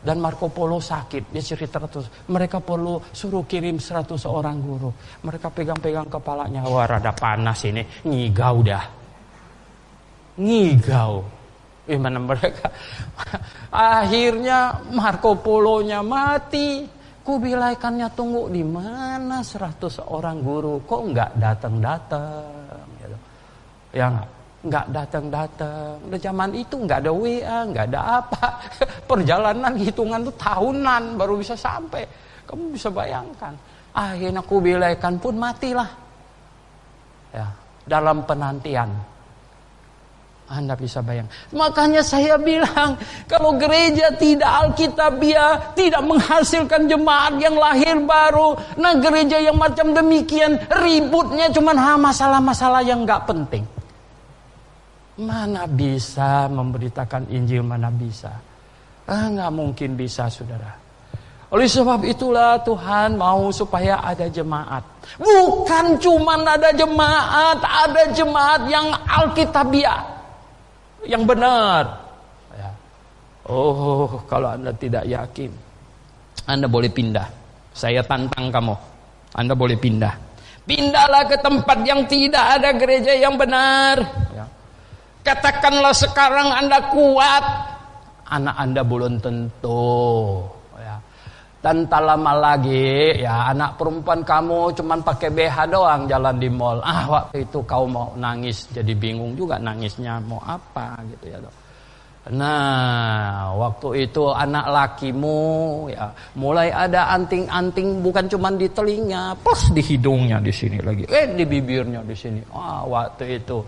Speaker 2: Dan Marco Polo sakit. Dia cerita terus. Mereka perlu suruh kirim 100 orang guru. Mereka pegang-pegang kepalanya. Wah, rada panas ini. Ngigau dah. Ngigau. Gimana mereka? Akhirnya Marco Polonya mati. Kubilai Khannya tunggu di mana 100 orang guru. Kok nggak datang-datang? Gitu. Ya nggak datang-datang. Udah zaman itu nggak ada WA, nggak ada apa. Perjalanan hitungan tuh tahunan baru bisa sampai. Kamu bisa bayangkan. Akhirnya Kubilai Khan pun matilah. Ya, dalam penantian. Anda bisa bayang. Makanya saya bilang, kalau gereja tidak alkitabiah, tidak menghasilkan jemaat yang lahir baru, nah gereja yang macam demikian, ributnya cuman masalah-masalah yang gak penting. Mana bisa memberitakan Injil, mana bisa. Gak mungkin bisa, saudara. Oleh sebab itulah Tuhan mau supaya ada jemaat. Bukan cuman ada jemaat yang alkitabiah. Yang benar. Ya. Oh, kalau Anda tidak yakin, Anda boleh pindah. Saya tantang kamu. Anda boleh pindah. Pindahlah ke tempat yang tidak ada gereja yang benar. Ya. Katakanlah sekarang Anda kuat. Anak Anda belum tentu. Ya. Dan tak lama lagi, ya anak perempuan kamu cuman pakai BH doang jalan di mall. Waktu itu kau mau nangis, jadi bingung juga nangisnya mau apa gitu ya. Nah, waktu itu anak lakimu ya mulai ada anting-anting, bukan cuma di telinga, plus di hidungnya di sini lagi, di bibirnya di sini. Waktu itu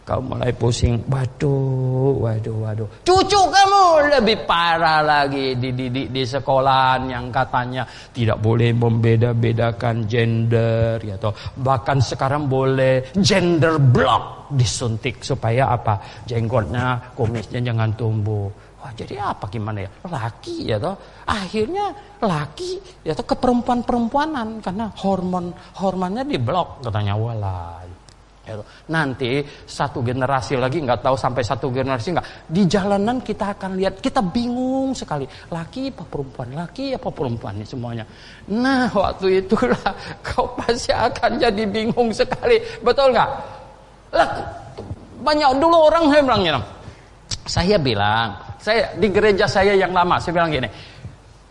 Speaker 2: kau mulai pusing. Waduh. Cucu kamu lebih parah lagi, dididik di sekolahan yang katanya tidak boleh membeda-bedakan gender, ya toh. Bahkan sekarang boleh gender block, disuntik supaya apa? Jenggotnya, kumisnya jangan tumbuh. Wah, jadi apa gimana ya? Laki ya toh. Akhirnya laki ya toh ke perempuan-perempuanan karena hormonnya diblok katanya. Walah. Nanti satu generasi lagi, nggak tahu sampai satu generasi nggak, di jalanan kita akan lihat, kita bingung sekali, laki apa perempuan nih semuanya. Nah, waktu itulah kau pasti akan jadi bingung sekali, betul nggak? Banyak dulu orang saya bilang, saya di gereja saya yang lama, saya bilang gini,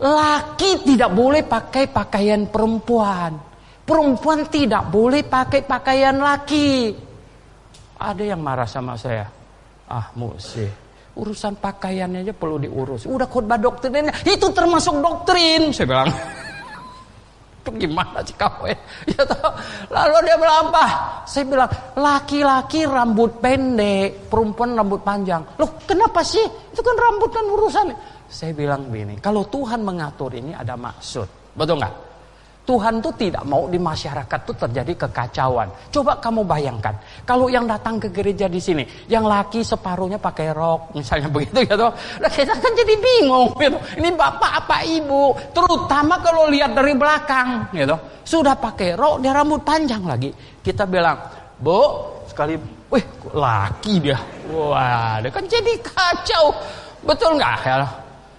Speaker 2: laki tidak boleh pakai pakaian perempuan. Perempuan tidak boleh pakai pakaian laki. Ada yang marah sama saya. Musi, urusan pakaiannya aja perlu diurus. Udah khotbah doktrinnya, itu termasuk doktrin. Saya bilang, gimana sih kau? Ya toh. Lalu dia bilang apa? Saya bilang, laki-laki rambut pendek, perempuan rambut panjang. Loh, kenapa sih? Itu kan rambut kan urusan. Saya bilang begini, kalau Tuhan mengatur ini ada maksud. Betul nggak? Tuhan tuh tidak mau di masyarakat tuh terjadi kekacauan. Coba kamu bayangkan, kalau yang datang ke gereja di sini, yang laki separuhnya pakai rok, misalnya begitu ya toh. Nah, kita kan jadi bingung gitu. Ini bapak apa ibu? Terutama kalau lihat dari belakang gitu. Sudah pakai rok, dia rambut panjang lagi. Kita bilang, "Bu, sekali, laki dia." Wah, dia kan jadi kacau. Betul nggak ya?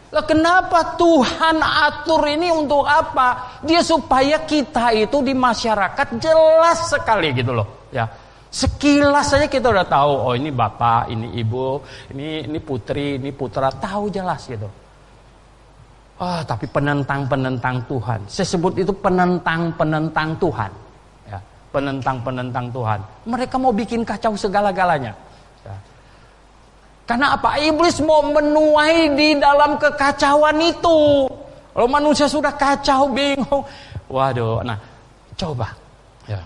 Speaker 2: Lah kenapa Tuhan atur ini untuk apa? Dia supaya kita itu di masyarakat jelas sekali gitu loh, ya. Sekilas saja kita udah tahu, oh ini bapak, ini ibu, ini putri, ini putra, tahu jelas gitu. Tapi penentang Tuhan. Saya sebut itu penentang Tuhan. Ya, penentang Tuhan. Mereka mau bikin kacau segala-galanya. Karena apa? Iblis mau menuai di dalam kekacauan itu. Kalau manusia sudah kacau, bingung. Waduh, nah coba. Ya.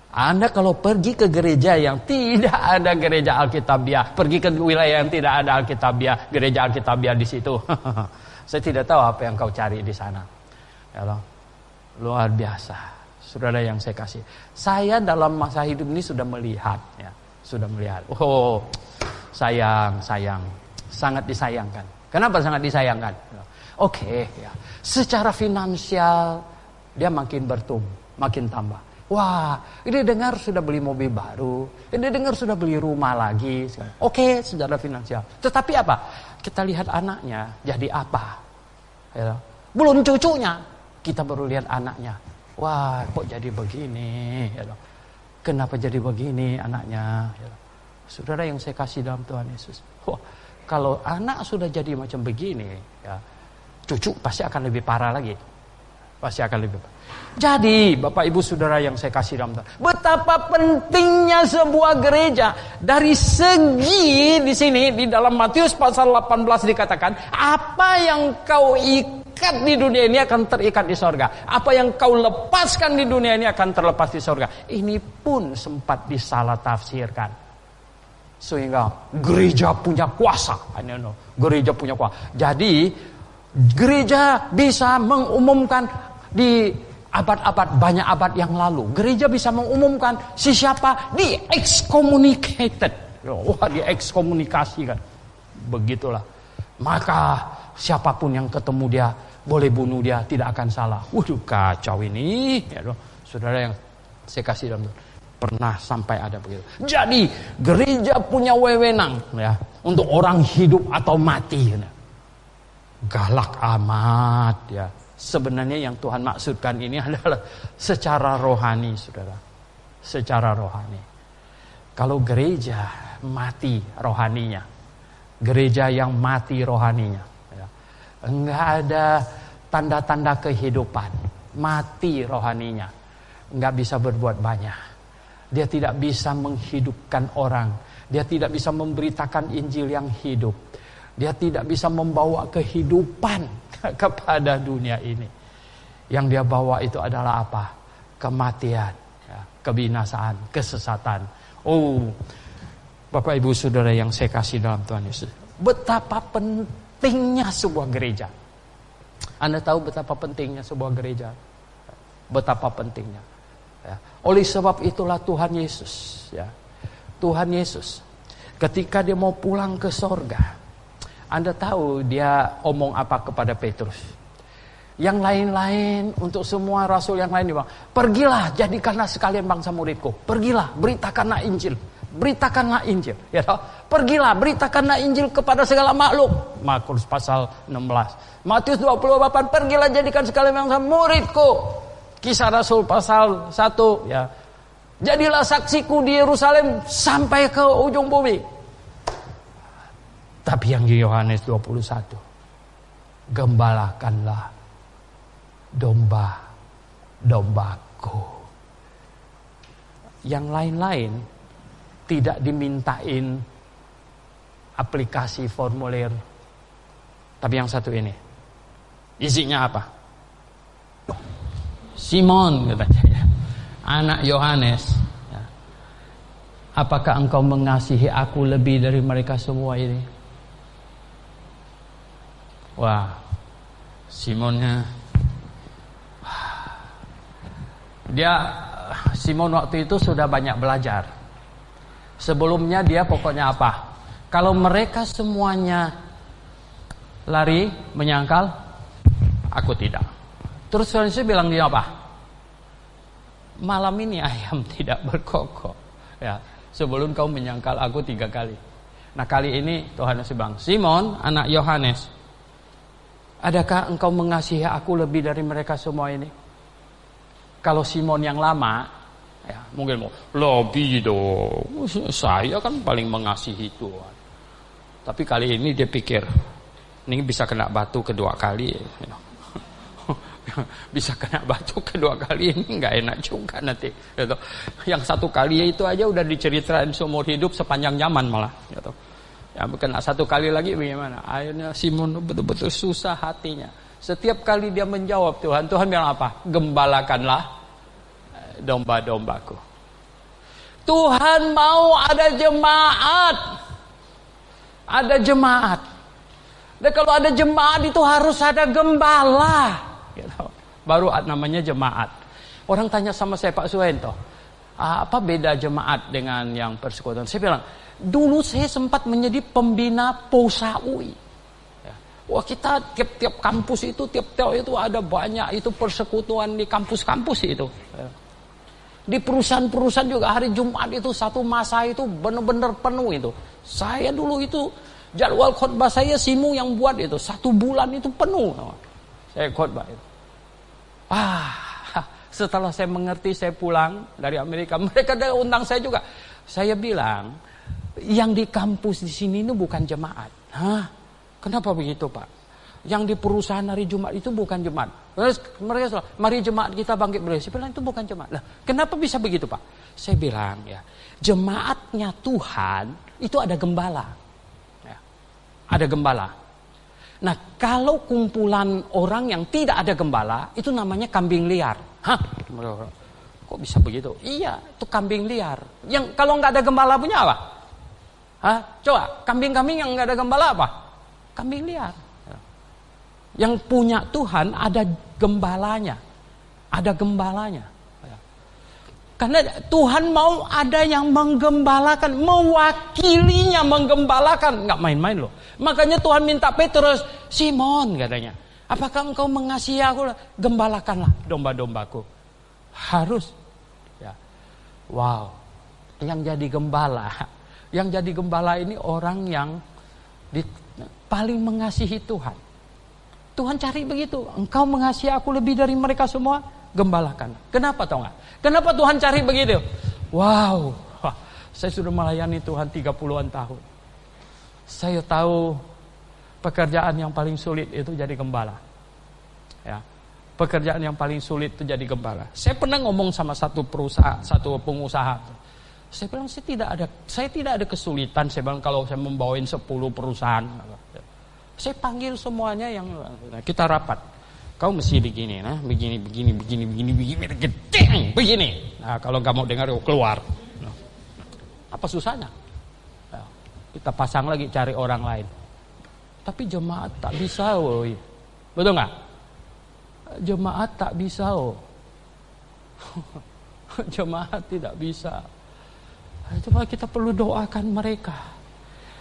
Speaker 2: Anda kalau pergi ke gereja yang tidak ada gereja Alkitabiah, pergi ke wilayah yang tidak ada Alkitabiah, gereja Alkitabiah di situ. Saya tidak tahu apa yang kau cari di sana. Ya, luar biasa. Saudara yang saya kasih. Saya dalam masa hidup ini sudah melihat. Ya, sudah melihat. Sayang, sangat disayangkan. Kenapa sangat disayangkan? Oke, ya. Secara finansial dia makin bertumbuh, makin tambah. Wah, ini dengar sudah beli mobil baru, ini dengar sudah beli rumah lagi. Oke, secara finansial. Tetapi apa? Kita lihat anaknya jadi apa? Ya. Belum cucunya, kita baru lihat anaknya. Wah, kok jadi begini? Ya. Kenapa jadi begini anaknya? Ya. Saudara yang saya kasih dalam Tuhan Yesus. Kalau anak sudah jadi macam begini, ya, cucu pasti akan lebih parah lagi. Pasti akan lebih parah. Jadi, Bapak Ibu Saudara yang saya kasih dalam Tuhan, betapa pentingnya sebuah gereja. Dari segi di sini, di dalam Matius pasal 18 dikatakan, apa yang kau ikat di dunia ini akan terikat di sorga. Apa yang kau lepaskan di dunia ini akan terlepas di sorga. Ini pun sempat disalah tafsirkan. Sehingga gereja punya kuasa. Gereja punya kuasa. Jadi gereja bisa mengumumkan di banyak abad yang lalu. Gereja bisa mengumumkan si siapa di excommunicated. Wah, di ekskomunikasikan. Begitulah. Maka siapapun yang ketemu dia boleh bunuh dia, tidak akan salah. Waduh, kacau ini. Ya, saudara yang saya kasih dalam Tuhan. Pernah sampai ada begitu. Jadi gereja punya wewenang ya untuk orang hidup atau mati. Ya. Galak amat ya. Sebenarnya yang Tuhan maksudkan ini adalah secara rohani, saudara. Secara rohani. Kalau gereja mati rohaninya, gereja yang mati rohaninya, ya, enggak ada tanda-tanda kehidupan, mati rohaninya, enggak bisa berbuat banyak. Dia tidak bisa menghidupkan orang. Dia tidak bisa memberitakan Injil yang hidup. Dia tidak bisa membawa kehidupan kepada dunia ini. Yang dia bawa itu adalah apa? Kematian, ya, kebinasaan, kesesatan. Oh, Bapak Ibu Saudara yang saya kasih dalam Tuhan Yesus, betapa pentingnya sebuah gereja. Anda tahu betapa pentingnya sebuah gereja? Betapa pentingnya. Ya. Oleh sebab itulah Tuhan Yesus, ya, Tuhan Yesus, ketika dia mau pulang ke sorga, Anda tahu dia omong apa kepada Petrus? Yang lain-lain, untuk semua rasul yang lain, dia bilang, pergilah, jadikanlah sekalian bangsa muridku. Pergilah, beritakanlah Injil. Beritakanlah Injil. Ya, pergilah, beritakanlah Injil kepada segala makhluk. Markus pasal 16. Matius 28, pergilah, jadikan sekalian bangsa muridku. Kisah Rasul pasal 1. Ya, jadilah saksiku di Yerusalem sampai ke ujung bumi. Tapi yang di Yohanes 21, gembalakanlah domba-dombaku. Yang lain-lain tidak dimintain aplikasi formulir. Tapi yang satu ini, isinya apa? Simon, katanya, anak Yohanes, ya, apakah engkau mengasihi aku lebih dari mereka semua ini? Wah, Simonnya, Simon waktu itu sudah banyak belajar. Sebelumnya dia pokoknya apa? Kalau mereka semuanya lari menyangkal, aku tidak. Terus Yesus bilang dia apa? Malam ini ayam tidak berkokok. Ya, sebelum kau menyangkal aku 3 kali. Nah, kali ini Tuhan Yesus bilang, Simon, anak Yohanes, adakah engkau mengasihi aku lebih dari mereka semua ini? Kalau Simon yang lama, ya, mungkin mau lebih dong. Saya kan paling mengasihi Tuhan. Tapi kali ini dia pikir, ini bisa kena batu kedua kali. Ya. Bisa kena batu kedua kali, ini nggak enak juga nanti. Gitu. Yang 1 kali itu aja udah diceritain seumur hidup sepanjang zaman malah. Gitu. Ya, kena 1 kali lagi bagaimana? Akhirnya Simon betul-betul susah hatinya. Setiap kali dia menjawab Tuhan bilang apa? Gembalakanlah domba-dombaku. Tuhan mau ada jemaat. Ada jemaat. Dan kalau ada jemaat itu harus ada gembala. Gitu. Baru namanya jemaat. Orang tanya sama saya, Pak Suwento, apa beda jemaat dengan yang persekutuan? Saya bilang, dulu saya sempat menjadi pembina POSA UI. Ya. Wah, kita tiap-tiap kampus itu, tiap-tiap itu ada banyak itu persekutuan di kampus-kampus itu. Ya. Di perusahaan-perusahaan juga hari Jumat itu satu masa itu benar-benar penuh itu. Saya dulu itu jadwal khotbah saya Simu yang buat itu 1 bulan itu penuh. Saya khotbah itu. Setelah saya mengerti, saya pulang dari Amerika, mereka ada undang saya juga. Saya bilang, yang di kampus di sini itu bukan jemaat. Hah? Kenapa begitu, Pak? Yang di perusahaan hari Jumat itu bukan jemaat. Mereka bilang, mari jemaat kita bangkit berdiri. Saya bilang, itu bukan jemaat. Lah, kenapa bisa begitu, Pak? Saya bilang, ya, jemaatnya Tuhan itu ada gembala. Ya, ada gembala. Nah, kalau kumpulan orang yang tidak ada gembala, itu namanya kambing liar. Hah? Kok bisa begitu? Iya, itu kambing liar. Yang kalau nggak ada gembala punya apa? Hah? Coba, kambing-kambing yang nggak ada gembala apa? Kambing liar. Yang punya Tuhan ada gembalanya. Ada gembalanya. Karena Tuhan mau ada yang menggembalakan, mewakilinya menggembalakan. Nggak main-main loh. Makanya Tuhan minta Petrus, Simon katanya, apakah engkau mengasihi aku? Gembalakanlah domba-dombaku. Harus. Ya. Wow. Yang jadi gembala ini orang yang paling mengasihi Tuhan. Tuhan cari begitu. Engkau mengasihi aku lebih dari mereka semua, gembalakan. Kenapa tau gak? Kenapa Tuhan cari begitu? Wow, saya sudah melayani Tuhan 30-an tahun. Saya tahu pekerjaan yang paling sulit itu jadi gembala. Ya, pekerjaan yang paling sulit itu jadi gembala. Saya pernah ngomong sama satu pengusaha. Saya bilang saya tidak ada kesulitan. Saya bilang kalau saya membawain 10 perusahaan, saya panggil semuanya yang kita rapat. Kau mesti begini, nah, begini, begini. Nah, kalau nggak mau dengar, keluar. Nah, apa susahnya? Nah, kita pasang lagi cari orang lain. Tapi jemaat tak bisa, woy. Betul nggak? Jemaat tak bisa, jemaat tidak bisa. Coba kita perlu doakan mereka.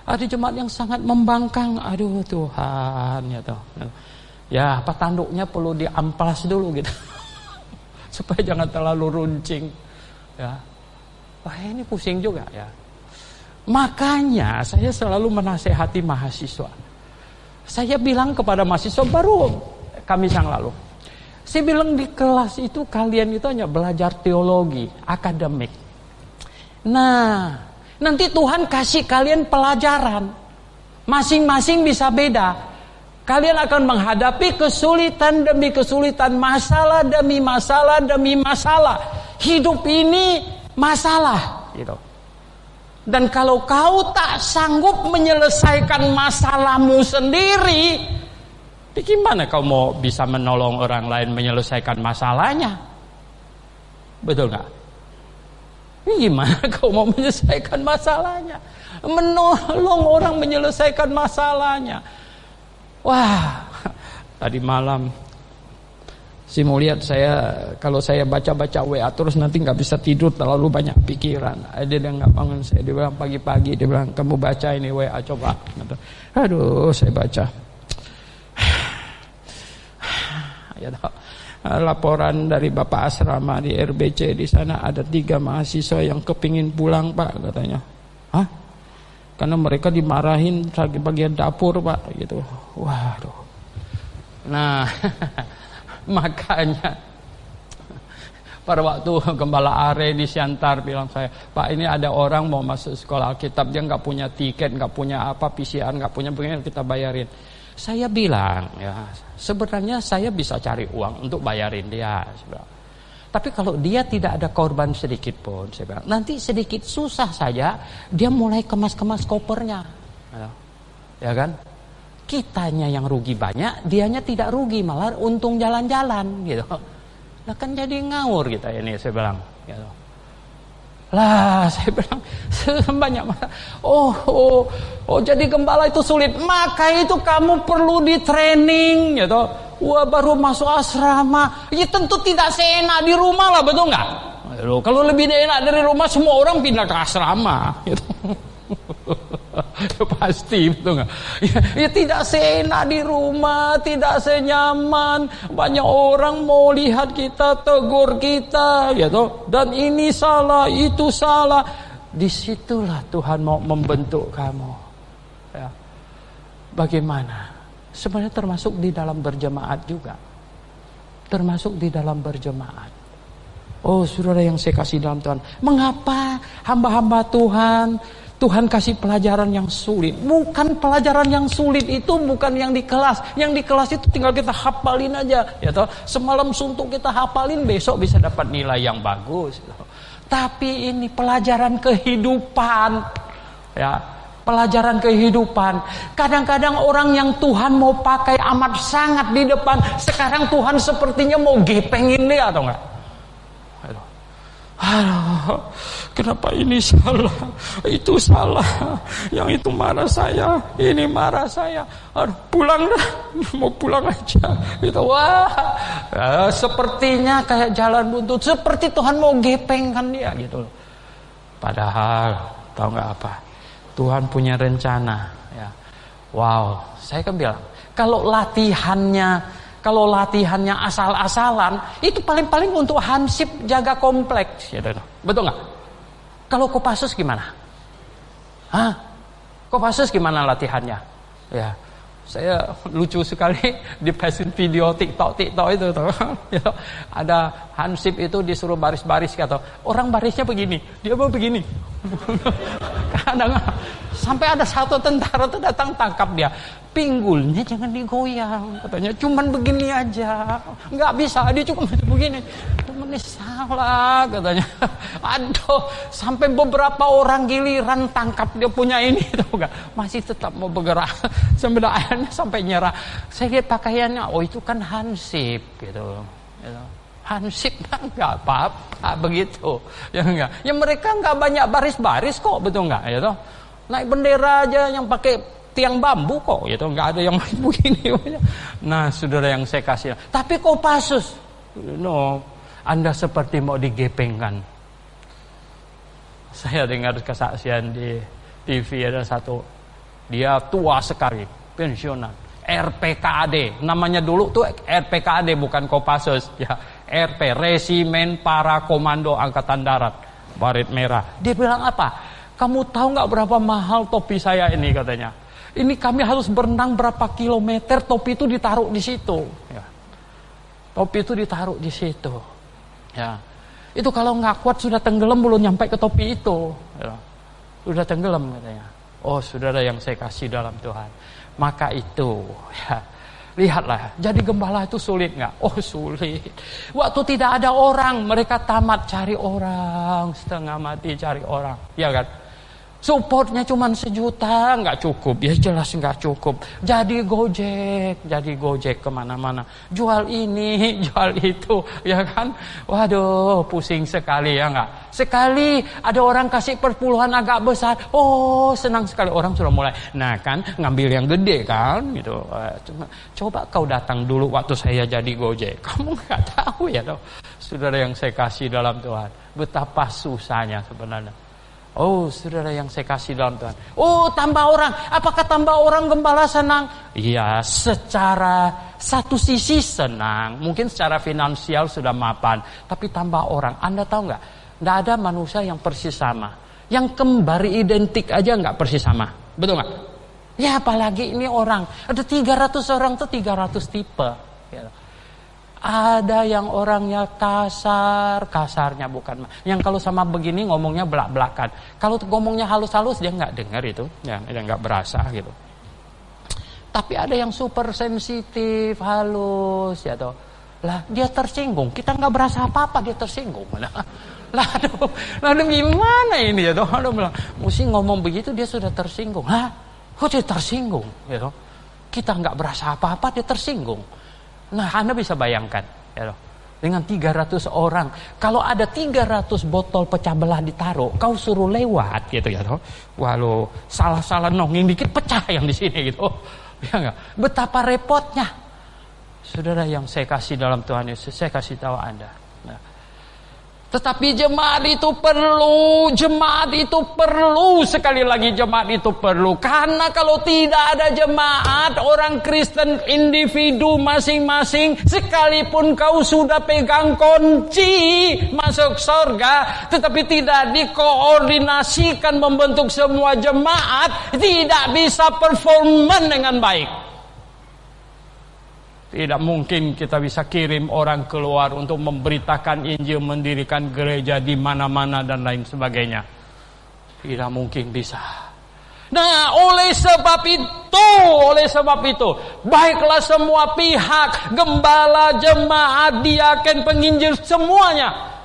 Speaker 2: Ada jemaat yang sangat membangkang. Aduh Tuhan, ya toh. Ya, apa tanduknya perlu diamplas dulu gitu. Supaya jangan terlalu runcing. Ya. Wah, ini pusing juga ya. Makanya saya selalu menasehati mahasiswa. Saya bilang kepada mahasiswa baru Kamis yang lalu. Saya bilang di kelas itu kalian itu hanya belajar teologi, akademik. Nah, nanti Tuhan kasih kalian pelajaran. Masing-masing bisa beda. Kalian akan menghadapi kesulitan demi kesulitan, masalah demi masalah demi masalah. Hidup ini masalah, gitu. Dan kalau kau tak sanggup menyelesaikan masalahmu sendiri, gimana kau mau bisa menolong orang lain menyelesaikan masalahnya? Betul nggak? Gimana kau mau menyelesaikan masalahnya? Menolong orang menyelesaikan masalahnya. Wah, tadi malam si mau lihat saya, kalau saya baca-baca WA terus nanti nggak bisa tidur, terlalu banyak pikiran. Dia nggak bangun saya, dia bilang pagi-pagi, dia bilang kamu baca ini WA coba. Aduh, saya baca. Ya, laporan dari Bapak Asrama di RBC, di sana ada 3 mahasiswa yang kepingin pulang Pak, katanya. Hah? Karena mereka dimarahin di bagian dapur Pak, gitu. Waduh. Nah, makanya pada waktu Gembala Are di Siantar bilang saya, Pak, ini ada orang mau masuk sekolah Alkitab, dia nggak punya tiket, nggak punya apa, PCR, nggak punya begini, kita bayarin. Saya bilang, ya sebenarnya saya bisa cari uang untuk bayarin dia. Tapi kalau dia tidak ada korban sedikit pun, saya bilang, nanti sedikit susah saja dia mulai kemas-kemas kopernya, ya kan? Kitanya yang rugi banyak, dianya tidak rugi, malah untung jalan-jalan, gitu. Lah kan jadi ngawur kita ini, saya bilang. Gitu. Lah, saya bilang banyak masalah. Oh, jadi gembala itu sulit. Maka itu kamu perlu di training, gitu. Wah, baru masuk asrama, ya tentu tidak seenak di rumah lah, betul nggak? Kalau lebih enak dari rumah, semua orang pindah ke asrama, gitu. Pasti, betul nggak? Ya tidak seenak di rumah, tidak senyaman. Banyak orang mau lihat kita, tegur kita, gitu. Dan ini salah, itu salah. Disitulah Tuhan mau membentuk kamu. Ya. Bagaimana? Sebenarnya termasuk di dalam berjemaat juga. Termasuk di dalam berjemaat. Oh saudara yang saya kasih dalam Tuhan, mengapa hamba-hamba Tuhan kasih pelajaran yang sulit? Bukan pelajaran yang sulit itu bukan yang di kelas. Yang di kelas itu tinggal kita hafalin aja, ya toh. Semalam suntuk kita hafalin, besok bisa dapat nilai yang bagus. Tapi ini pelajaran kehidupan, ya. Pelajaran kehidupan. Kadang-kadang orang yang Tuhan mau pakai amat sangat di depan, sekarang Tuhan sepertinya mau gepengin dia, atau enggak? Aduh, kenapa ini salah, itu salah, yang itu marah saya, ini marah saya. Aduh, pulang dah, mau pulang aja. Gitu. Wah, sepertinya kayak jalan buntut, seperti Tuhan mau gepengkan dia, gitu loh. Padahal, tahu nggak apa? Tuhan punya rencana, ya. Wow, saya kan bilang, kalau latihannya asal-asalan, itu paling-paling untuk hansip jaga kompleks, ya, betul nggak? Kalau Kopassus gimana? Hah? Kopassus gimana latihannya? Ya, saya lucu sekali di pasang video TikTok itu, ya, ada hansip itu disuruh baris-baris, kata orang barisnya begini, dia mau begini. Kadang sampai ada satu tentara tuh datang tangkap dia, pinggulnya jangan digoyang, katanya cuman begini aja, nggak bisa, dia cuma begini, cuman ini salah katanya. Aduh, sampai beberapa orang giliran tangkap dia punya ini, tahu gak? Masih tetap mau bergerak. Sampai akhirnya sampai nyerah. Saya lihat pakaiannya, oh itu kan hansip gitu. Hansip kan nggak apa-apa begitu, ya enggak? Ya mereka nggak banyak baris-baris kok, betul nggak? Ya toh, naik bendera aja yang pakai tiang bambu kok, gitu. Nggak ada yang begini. Nah, saudara yang saya kasih, tapi Kopassus, no, Anda seperti mau digepengkan. Saya dengar kesaksian di TV ada satu, dia tua sekali, pensiunan, RPKAD, namanya dulu tuh RPKAD bukan Kopassus, ya RP, Resimen Para Komando Angkatan Darat, Baret Merah. Dia bilang apa? Kamu tahu nggak berapa mahal topi saya ini katanya? Ini kami harus berenang berapa kilometer, topi itu ditaruh di situ. Ya. Topi itu ditaruh di situ. Ya. Itu kalau nggak kuat sudah tenggelam belum nyampe ke topi itu. Ya. Sudah tenggelam katanya. Oh saudara yang saya kasih dalam Tuhan. Maka itu, ya, lihatlah, jadi gembala itu sulit nggak? Oh sulit. Waktu tidak ada orang, mereka tamat cari orang, setengah mati cari orang, ya kan? Supportnya cuma 1 juta, nggak cukup, ya jelas nggak cukup. Jadi gojek kemana-mana, jual ini, jual itu, ya kan? Waduh, pusing sekali ya nggak? Sekali ada orang kasih perpuluhan agak besar, oh senang sekali orang sudah mulai. Nah kan, ngambil yang gede kan, gitu. Coba kau datang dulu waktu saya jadi gojek, kamu nggak tahu ya toh, saudara yang saya kasih dalam Tuhan, betapa susahnya sebenarnya. Oh, saudara yang saya kasih dalam Tuhan. Oh, tambah orang. Apakah tambah orang gembala senang? Iya, secara satu sisi senang. Mungkin secara finansial sudah mapan. Tapi tambah orang. Anda tahu nggak? Nggak ada manusia yang persis sama. Yang kembar identik aja nggak persis sama. Betul nggak? Ya, apalagi ini orang. Ada 300 orang tuh 300 tipe. Ya. Ada yang orangnya kasarnya bukan. Yang kalau sama begini ngomongnya belak-belakan. Kalau ngomongnya halus-halus dia nggak dengar itu, ya dia nggak berasa gitu. Tapi ada yang super sensitif, halus, ya toh. Lah dia tersinggung, kita nggak berasa apa-apa dia tersinggung. Lalu gimana ini ya toh? Lalu bilang, mesti ngomong begitu dia sudah tersinggung. Hah? Kok dia tersinggung? Ya toh? Kita nggak berasa apa-apa dia tersinggung. Nah, Anda bisa bayangkan, ya, dengan 300 orang, kalau ada 300 botol pecah belah ditaruh, kau suruh lewat, gitu ya, toh. Walau salah-salah nonging dikit pecah yang di sini, gitu, ya enggak? Betapa repotnya, saudara yang saya kasih dalam Tuhan Yesus, saya kasih tahu Anda. Nah, tetapi jemaat itu perlu, sekali lagi jemaat itu perlu. Karena kalau tidak ada jemaat, orang Kristen individu masing-masing, sekalipun kau sudah pegang kunci masuk surga, tetapi tidak dikoordinasikan membentuk semua jemaat, tidak bisa performan dengan baik. Tidak mungkin kita bisa kirim orang keluar untuk memberitakan Injil, mendirikan gereja di mana-mana dan lain sebagainya. Tidak mungkin bisa. Nah, oleh sebab itu, baiklah semua pihak, gembala, jemaat, diaken, penginjil, semuanya,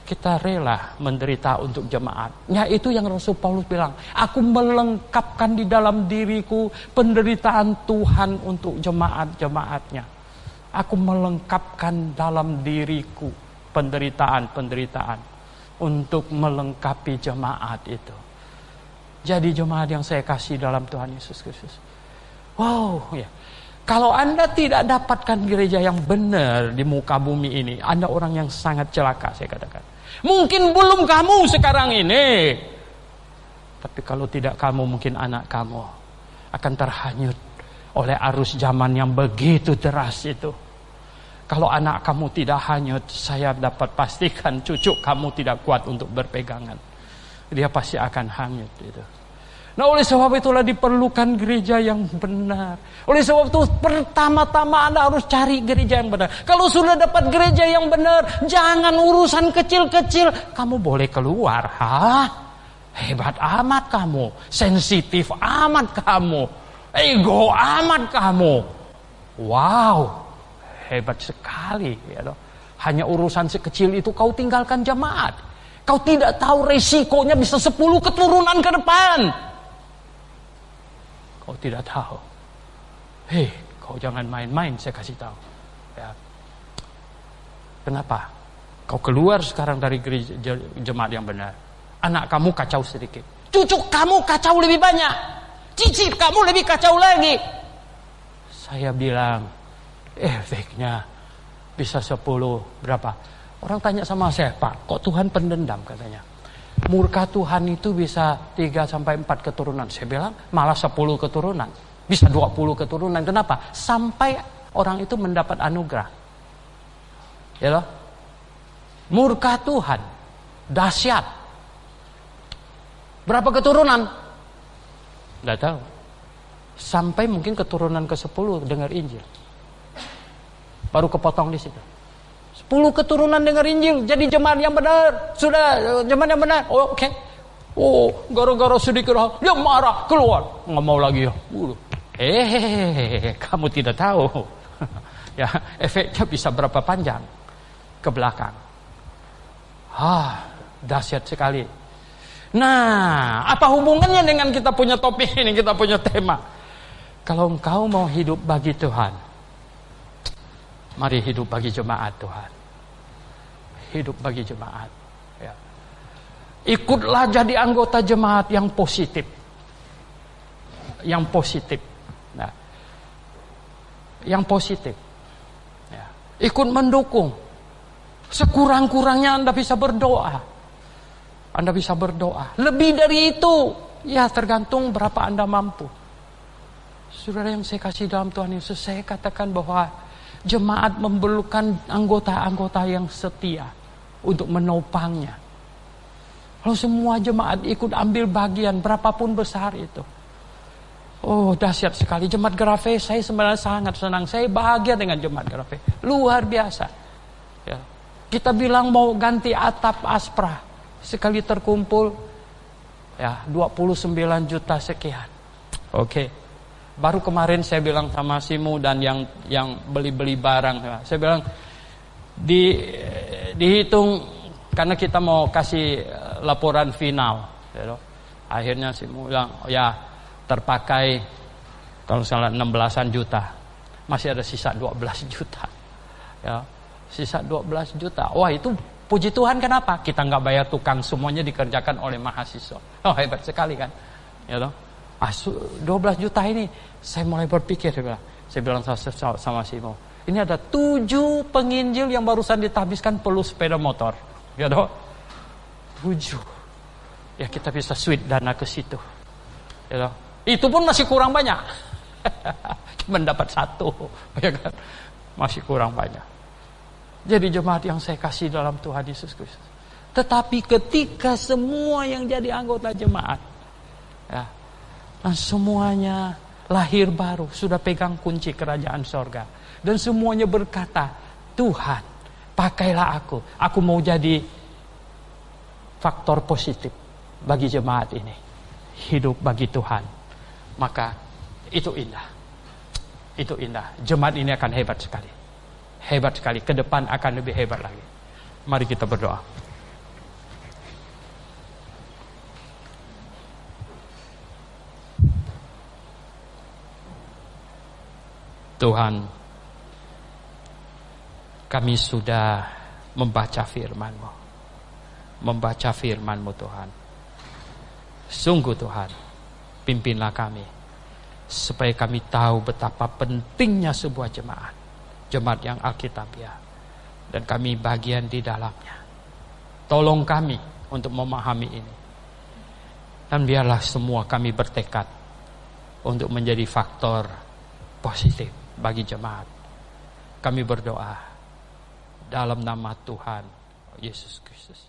Speaker 2: kita rela menderita untuk jemaat. Ya itu yang Rasul Paulus bilang, aku melengkapkan di dalam diriku penderitaan Tuhan untuk jemaat-jemaatnya. Aku melengkapkan dalam diriku penderitaan untuk melengkapi jemaat itu. Jadi jemaat yang saya kasih dalam Tuhan Yesus Kristus. Wow, ya. Kalau Anda tidak dapatkan gereja yang benar di muka bumi ini, Anda orang yang sangat celaka, saya katakan. Mungkin belum kamu sekarang ini, tapi kalau tidak kamu, mungkin anak kamu akan terhanyut oleh arus zaman yang begitu deras itu. Kalau anak kamu tidak hanyut, saya dapat pastikan cucu kamu tidak kuat untuk berpegangan. Dia pasti akan hanyut itu. Nah, oleh sebab itulah diperlukan gereja yang benar. Oleh sebab itu pertama-tama Anda harus cari gereja yang benar. Kalau sudah dapat gereja yang benar, jangan urusan kecil-kecil kamu boleh keluar. Hah? Hebat amat kamu, sensitif amat kamu, ego amat kamu. Wow, hebat sekali, ya loh. Hanya urusan sekecil itu kau tinggalkan jemaat. Kau tidak tahu resikonya bisa 10 keturunan ke depan. Kau tidak tahu. Hei, kau jangan main-main, saya kasih tahu. Ya. Kenapa? Kau keluar sekarang dari gereja jemaat yang benar. Anak kamu kacau sedikit. Cucu kamu kacau lebih banyak. Cicit kamu lebih kacau lagi. Saya bilang, efeknya bisa 10 berapa? Orang tanya sama saya, Pak, kok Tuhan pendendam katanya. Murka Tuhan itu bisa 3-4 keturunan. Saya bilang, malah 10 keturunan. Bisa 20 keturunan. Kenapa? Sampai orang itu mendapat anugerah. Ya loh? Murka Tuhan dahsyat. Berapa keturunan? Nggak tahu. Sampai mungkin keturunan ke-10 dengar Injil. Baru kepotong di situ. 10 keturunan dengar Injil, jadi jemaat yang benar. Sudah jemaat yang benar. Oh, oke. Oh, gara-gara sedikit dia marah, keluar. Nggak mau lagi ya. Kamu tidak tahu. Ya, efeknya bisa berapa panjang ke belakang. Dahsyat sekali. Nah, apa hubungannya dengan kita punya topik ini, kita punya tema? Kalau engkau mau hidup bagi Tuhan, mari hidup bagi jemaat Tuhan. Hidup bagi jemaat. Ya. Ikutlah jadi anggota jemaat yang positif. Yang positif. Nah, yang positif. Ya. Ikut mendukung. Sekurang-kurangnya Anda bisa berdoa. Anda bisa berdoa. Lebih dari itu, ya tergantung berapa Anda mampu. Saudara yang saya kasih dalam Tuhan Yesus, saya katakan bahwa jemaat memerlukan anggota-anggota yang setia untuk menopangnya. Kalau semua jemaat ikut ambil bagian, berapapun besar itu. Oh, dahsyat sekali. Jemaat Grafe, saya sebenarnya sangat senang. Saya bahagia dengan jemaat Grafe. Luar biasa. Ya. Kita bilang mau ganti atap Aspra. Sekali terkumpul, ya 29 juta sekian. Oke. Baru kemarin saya bilang sama Simu dan yang beli-beli barang, ya. Saya bilang dihitung karena kita mau kasih laporan final. Ya. Akhirnya Simu bilang, ya terpakai kalau salah 16-an juta. Masih ada sisa 12 juta. Ya. Sisa 12 juta. Wah, itu puji Tuhan, kenapa? Kita nggak bayar tukang, semuanya dikerjakan oleh mahasiswa. Oh, hebat sekali kan? Ya loh. 12 juta ini, saya mulai berpikir, saya bilang sama Simo, ini ada 7 penginjil yang barusan ditabiskan perlu sepeda motor. Ya loh. 7. Ya kita bisa sweet dana ke situ. Ya loh. Itu pun masih kurang banyak. Cuma dapat 1, ya kan? Masih kurang banyak. Jadi jemaat yang saya kasih dalam Tuhan Yesus Kristus. Tetapi ketika semua yang jadi anggota jemaat, ya, dan semuanya lahir baru, sudah pegang kunci kerajaan sorga, dan semuanya berkata, Tuhan, pakailah aku mau jadi faktor positif bagi jemaat ini, hidup bagi Tuhan. Maka itu indah. Itu indah. Jemaat ini akan hebat sekali. Hebat sekali, ke depan akan lebih hebat lagi. Mari kita berdoa. Tuhan, kami sudah membaca firman-Mu. Membaca firman-Mu Tuhan. Sungguh Tuhan, pimpinlah kami, supaya kami tahu betapa pentingnya sebuah jemaat. Jemaat yang Alkitabiah, dan kami bagian di dalamnya. Tolong kami untuk memahami ini, dan biarlah semua kami bertekad untuk menjadi faktor positif bagi jemaat. Kami berdoa dalam nama Tuhan Yesus Kristus.